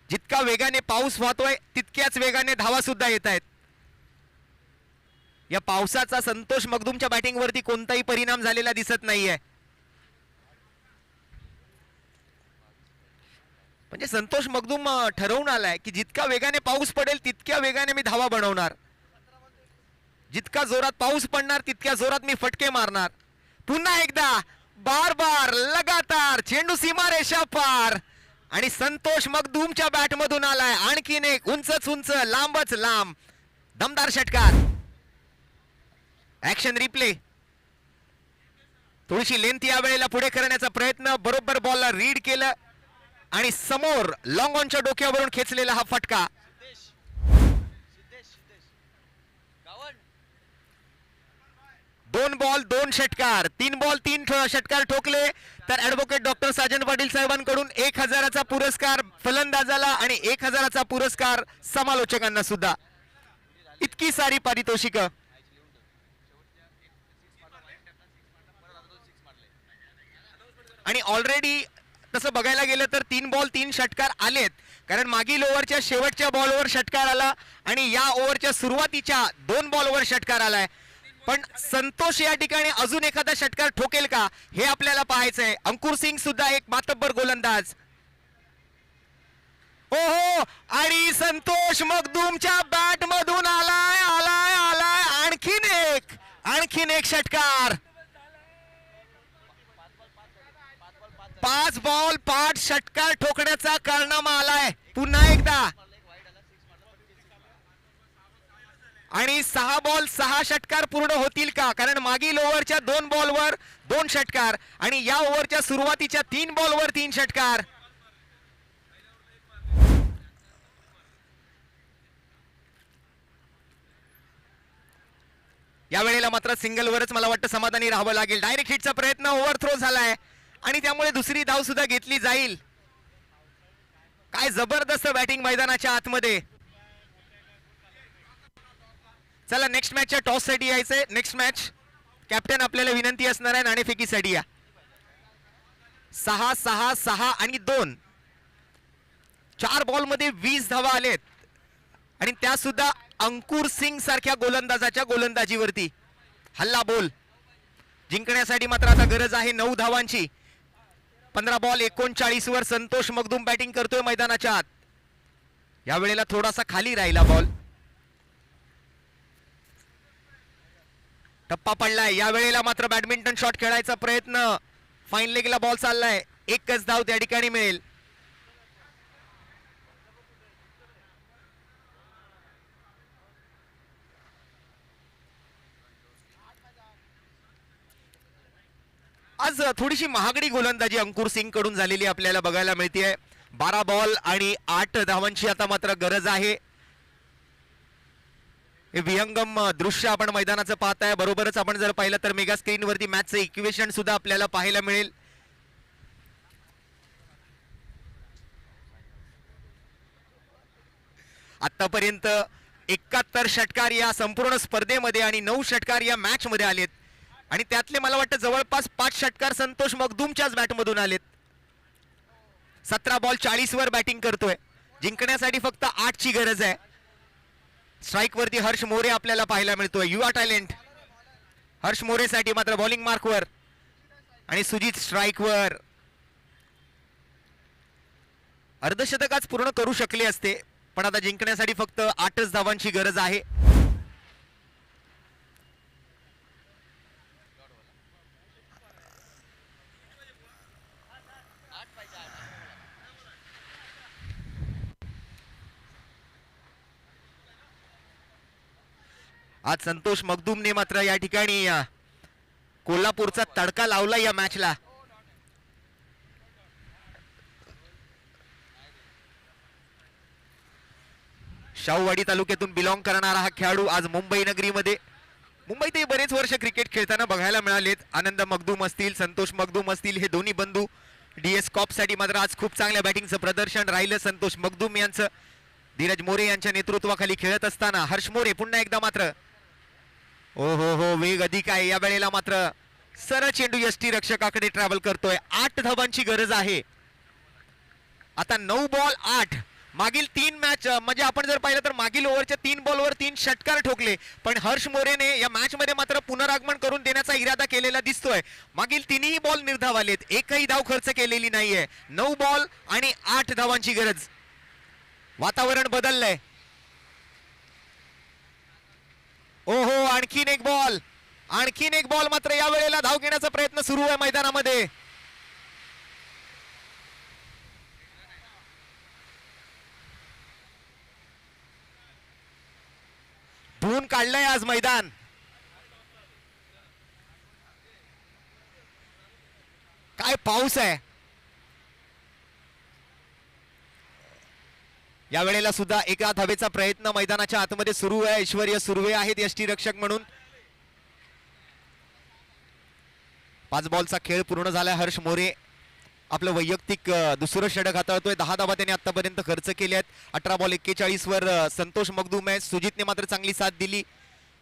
जितका वेगाने पाऊस वाहतोय तितक्याच वेगाने धावा सुद्धा येत आहेत. या पावसाचा संतोष मगदुमच्या बॅटिंग वरती कोणताही परिणाम झालेला दिसत नाहीये. म्हणजे संतोष मगदुम ठरवून आलाय की जितका वेगाने पाऊस पडेल तितक्या वेगाने मी धावा बनवणार. जितका जोरात पाऊस पडणार तितक्या जोरात मी फटके मारणार. पुन्हा एकदा बार बार लगातार चेंडू सीमारेषा पार आणि संतोष मगदुमच्या बॅट मधून आलाय आणखीन एक उंचच उंच लांबच लांब दमदार षटकार. Action replay. थोडीशी लेंथ या वेळेला पुढे करण्याचा प्रयत्न, बरोबर बॉलला रीड केलं आणि समोर लॉंग ऑनच्या डोक्यावरून खेचलेला हा फटका. 2 बॉल 2 षटकार, 3 बॉल 3 षटकार ठोकले तर ऍडव्होकेट डॉक्टर साजन पाटील साहेबांकडून 1000चा पुरस्कार फलंदाजाला आणि 1000चा पुरस्कार समालोचकांना सुद्धा. इतकी सारी पारितोषिक. आणि ऑलरेडी तसं बघायला गेलं तर 3 बॉल 3 षटकार आलेत, कारण मागील ओव्हरच्या शेवटच्या बॉलवर षटकार आला आणि या ओव्हरच्या सुरुवातीच्या 2 बॉलवर षटकार आलाय. पण संतोष या ठिकाणी अजून एखादा षटकार ठोकेल का हे आपल्याला पाहायचंय. अंकुर सिंग सुद्धा एक मातब्बर गोलंदाज. ओहो, आणि संतोष मगदुमच्या बॅट मधून आलाय आलाय आलाय आणखीन एक षटकार. 5 बॉल 5 षटकार ठोकण्याचा कारनामा आलाय पुन्हा एकदा. आणि 6 बॉल 6 षटकार पूर्ण होतील का? कारण मागील ओव्हरच्या 2 बॉलवर 2 षटकार आणि या ओव्हरच्या सुरुवातीच्या 3 बॉलवर 3 षटकार. या वेळेला मात्र सिंगलवरच मला वाटतं समाधानी राहावं लागेल. डायरेक्ट हिटचा प्रयत्न ओव्हरथ्रो झालाय आणि त्यामुळे दुसरी धाव सुद्धा घेतली जाईल. काय जबरदस्त बॅटिंग मैदानाच्या आतमध्ये. चला नेक्स्ट मॅचच्या टॉस साठी यायचंय. नेक्स्ट मॅच कॅप्टन आपल्याला विनंती असणार आहे नाणेफेकीसाठी या. 6 6 6 आणि 2 4 बॉल मध्ये 20 धावा आलेत आणि त्या सुद्धा अंकुर सिंग सारख्या गोलंदाजाच्या गोलंदाजीवरती. हल्ला बोल जिंकण्यासाठी मात्र आता गरज आहे 9 धावांची. 15 बॉल 39 वर संतोष मगदूम बॅटिंग करतोय मैदानाच्या आत. या वेळेला थोडासा खाली राहिला बॉल. टप्पा पडलाय. या वेळेला मात्र बॅडमिंटन शॉट खेळायचा प्रयत्न. फाईन लेगला बॉल चाललाय. एकच धाव त्या ठिकाणी मिळेल. आज थोडीशी महागडी गोलंदाजी अंकुर सिंग कडून झालेली आपल्याला बघायला मिळते. 12 बॉल आणि 8 धावांची आता मात्र गरज आहे. हे विहंगम दृश्य आपण मैदानाचं पाहताय. बरोबरच आपण जर पाहिलं तर मेगा स्क्रीन वरती मॅचचं इक्वेशन सुद्धा आपल्याला पाहायला मिळेल. आतापर्यंत 71 षटकार या संपूर्ण स्पर्धेमध्ये आणि 9 षटकार या मॅच मध्ये आलेत आणि त्यातले मला वाटतं जवळपास 5 षटकार संतोष मगदूमच्याच बॅटमधून आलेत. 17 बॉल 40 वर बॅटिंग करतोय. जिंकण्यासाठी फक्त 8 ची गरज आहे. स्ट्राईक वरती हर्ष मोरे आपल्याला पाहायला मिळतोय. युवा टॅलेंट हर्ष मोरेसाठी मात्र बॉलिंग मार्कवर आणि सुजित स्ट्राईक वर. अर्धशतकाच पूर्ण करू शकले असते पण आता जिंकण्यासाठी फक्त 8च धावांची गरज आहे. आज संतोष मगदूमने मात्र या ठिकाणी कोल्हापूरचा तडका लावला या मॅचला. शाहूवाडी तालुक्यातून बिलॉंग करणारा हा खेळाडू आज मुंबई नगरीमध्ये मुंबईतही बरेच वर्ष क्रिकेट खेळताना बघायला मिळालेत. आनंद मगदूम असतील संतोष मगदूम असतील हे दोन्ही बंधू DS कॉप साठी मात्र आज खूप चांगल्या बॅटिंगचं प्रदर्शन राहिलं संतोष मगदूम यांचं. धीरज मोरे यांच्या नेतृत्वाखाली खेळत असताना हर्ष मोरे पुन्हा एकदा मात्र ओ हो वेग अधिक आहे. या वेळेला मात्र सरळ चेंडू यष्टी रक्षकाकडे ट्रॅव्हल करतोय. 8 धावांची गरज आहे. आता 9 बॉल 8. मागील 3 मॅच म्हणजे आपण जर पाहिलं तर मागील ओव्हरच्या 3 बॉलवर 3 षटकार ठोकले पण हर्ष मोरेने या मॅच मध्ये मात्र पुनरागमन करून देण्याचा इरादा केलेला दिसतोय. मागील 3ही बॉल निर्धाव आलेत. एकही धाव खर्च केलेली नाहीये. 9 बॉल आणि 8 धावांची गरज. वातावरण बदललंय. ओहो आणखीन एक बॉल मात्र या वेळेला धाव घेण्याचा प्रयत्न सुरू आहे मैदानामध्ये. धुवून काढलंय आज मैदान. काय पाऊस आहे. या वेळेला सुद्धा एका धावेचा प्रयत्न मैदानाच्या आतमध्ये सुरू आहे. ऐश्वर्य सुर्वे आहेत यष्टीरक्षक म्हणून. 5 बॉलचा खेळ पूर्ण झालाय. हर्ष मोरे आपलं वैयक्तिक दुसरं षटक हाताळतोय. 10 धावा त्याने आतापर्यंत खर्च केल्या आहेत. 18 बॉल 41 वर संतोष मगदूम आहे. सुजितने मात्र चांगली साथ दिली.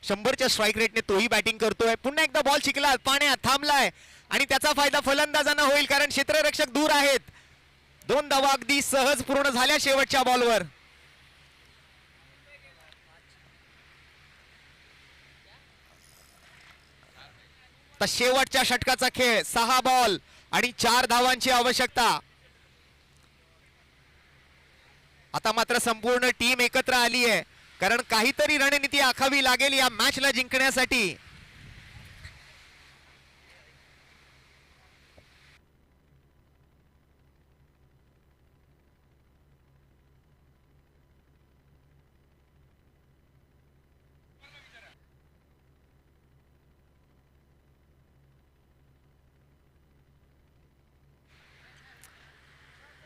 100च्या स्ट्राईक रेटने तोही बॅटिंग करतोय. पुन्हा एकदा बॉल शिकला पाण्यात थांबलाय आणि त्याचा फायदा फलंदाजांना होईल कारण क्षेत्ररक्षक दूर आहेत. 2 धावा अगदी सहज पूर्ण झाल्या शेवटच्या बॉलवर. तर शेवटच्या षटकाचा खेळ. 6 बॉल आणि 4 धावांची आवश्यकता. आता मात्र संपूर्ण टीम एकत्र आली आहे कारण काहीतरी रणनीती आखावी लागेल या मॅचला जिंकण्यासाठी.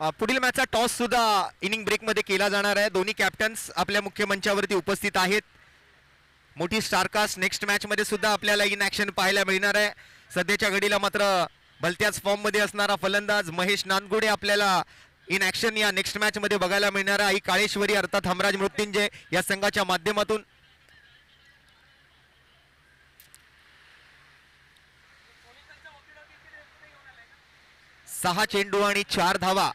पुढील मॅचचा टॉस सुद्धा इनिंग ब्रेक मध्ये केला जाणार आहे. दोन्ही कॅप्टन्स आपल्या मुख्य मंचावरती उपस्थित आहेत. मोठी स्टारकास्ट नेक्स्ट मॅच मध्ये सुद्धा आपल्याला इन ऍक्शन पाहायला मिळणार आहे. सध्याच्या घडीला मात्र भलत्याच फॉर्म मध्ये असणारा फलंदाज महेश नांदगुडे आपल्याला इन ऍक्शन या नेक्स्ट मॅच मध्ये बघायला मिळणार आहे. आई काळेश्वरी अर्थात हमराज मृत्युंजय या संघाच्या माध्यमातून. सहा चेंडू आणि 4 धावा.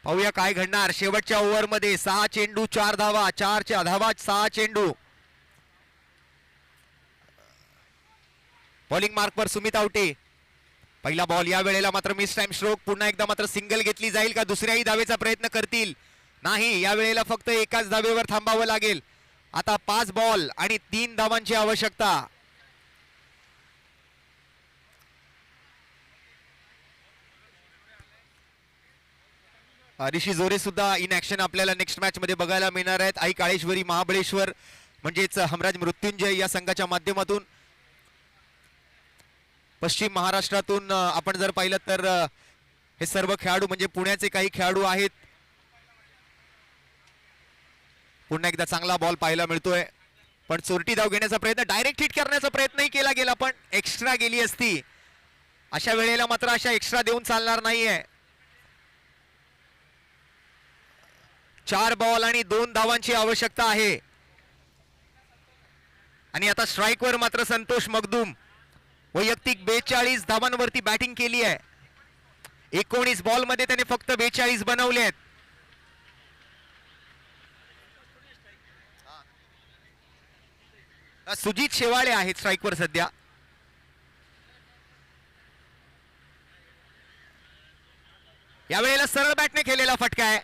पाहूया काय घडणार शेवटच्या ओव्हर मध्ये. 6 चेंडू 4 धावा, 4 धावा 6 चेंडू. बॉलिंग मार्कवर सुमित आवटे. पहिला बॉल या वेळेला मात्र मिस टाइम स्ट्रोक. पुन्हा एकदा मात्र सिंगल घेतली जाईल का दुसऱ्याही धावेचा प्रयत्न करतील? नाही, या वेळेला फक्त एकाच धावेवर थांबावं लागेल. आता 5 बॉल आणि 3 धावांची आवश्यकता. ऋषी जोरे सुद्धा इन ऍक्शन आपल्याला नेक्स्ट मॅच मध्ये बघायला मिळणार आहेत. आई काळेश्वरी महाबळेश्वर म्हणजेच हमराज मृत्युंजय या संघाच्या माध्यमातून. पश्चिम महाराष्ट्रातून आपण जर पाहिलं तर हे सर्व खेळाडू म्हणजे पुण्याचे काही खेळाडू आहेत. पुन्हा एकदा चांगला बॉल पाहायला मिळतोय, पण चोरटी धाव घेण्याचा प्रयत्न, डायरेक्ट हिट करण्याचा प्रयत्नही केला गेला पण एक्स्ट्रा गेली असती. अशा वेळेला मात्र अशा एक्स्ट्रा देऊन चालणार नाहीये. 4 बॉल आणि 2 धावांची आवश्यकता आहे. आणि आता स्ट्राईक वर मात्र संतोष मगदूम. वैयक्तिक 42 धावांवरती बॅटिंग केली आहे. 19 बॉल मध्ये त्याने फक्त 42 बनवले आहेत. सुजित शेवाळे आहेत स्ट्राईक वर सध्या. यावेळेला सरळ बॅटने खेळलेला फटका आहे.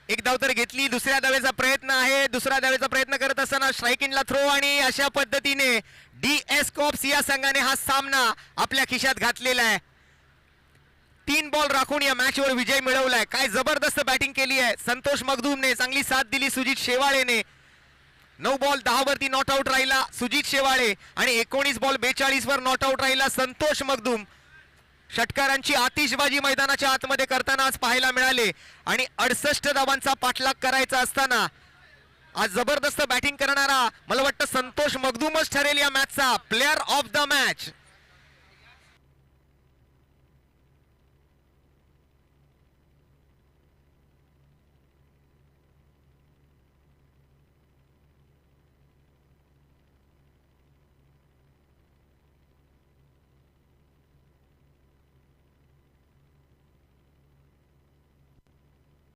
एक धाव तर घेतली, दुसऱ्या धावेचा प्रयत्न आहे. दुसऱ्या धावेचा प्रयत्न करत असताना स्ट्राईक इनला थ्रो आणि अशा पद्धतीने DS कॉप्स या संघाने हा सामना आपल्या खिशात घातलेला आहे. 3 बॉल राखून या मॅच वर विजय मिळवलाय. काय जबरदस्त बॅटिंग केली आहे संतोष मगदूमने. चांगली साथ दिली सुजित शेवाळेने. 9 बॉल 10 वरती नॉट आउट राहिला सुजित शेवाळे आणि 19 बॉल 42 वर नॉट आउट राहिला संतोष मगदूम. षटकारांची आतिषबाजी मैदानाच्या आतमध्ये करताना आज पाहायला मिळाले आणि 68 धावांचा पाठलाग करायचा असताना आज जबरदस्त बॅटिंग करणारा मला वाटतं संतोष मगदूमच ठरेल या मॅचचा प्लेअर ऑफ द मॅच.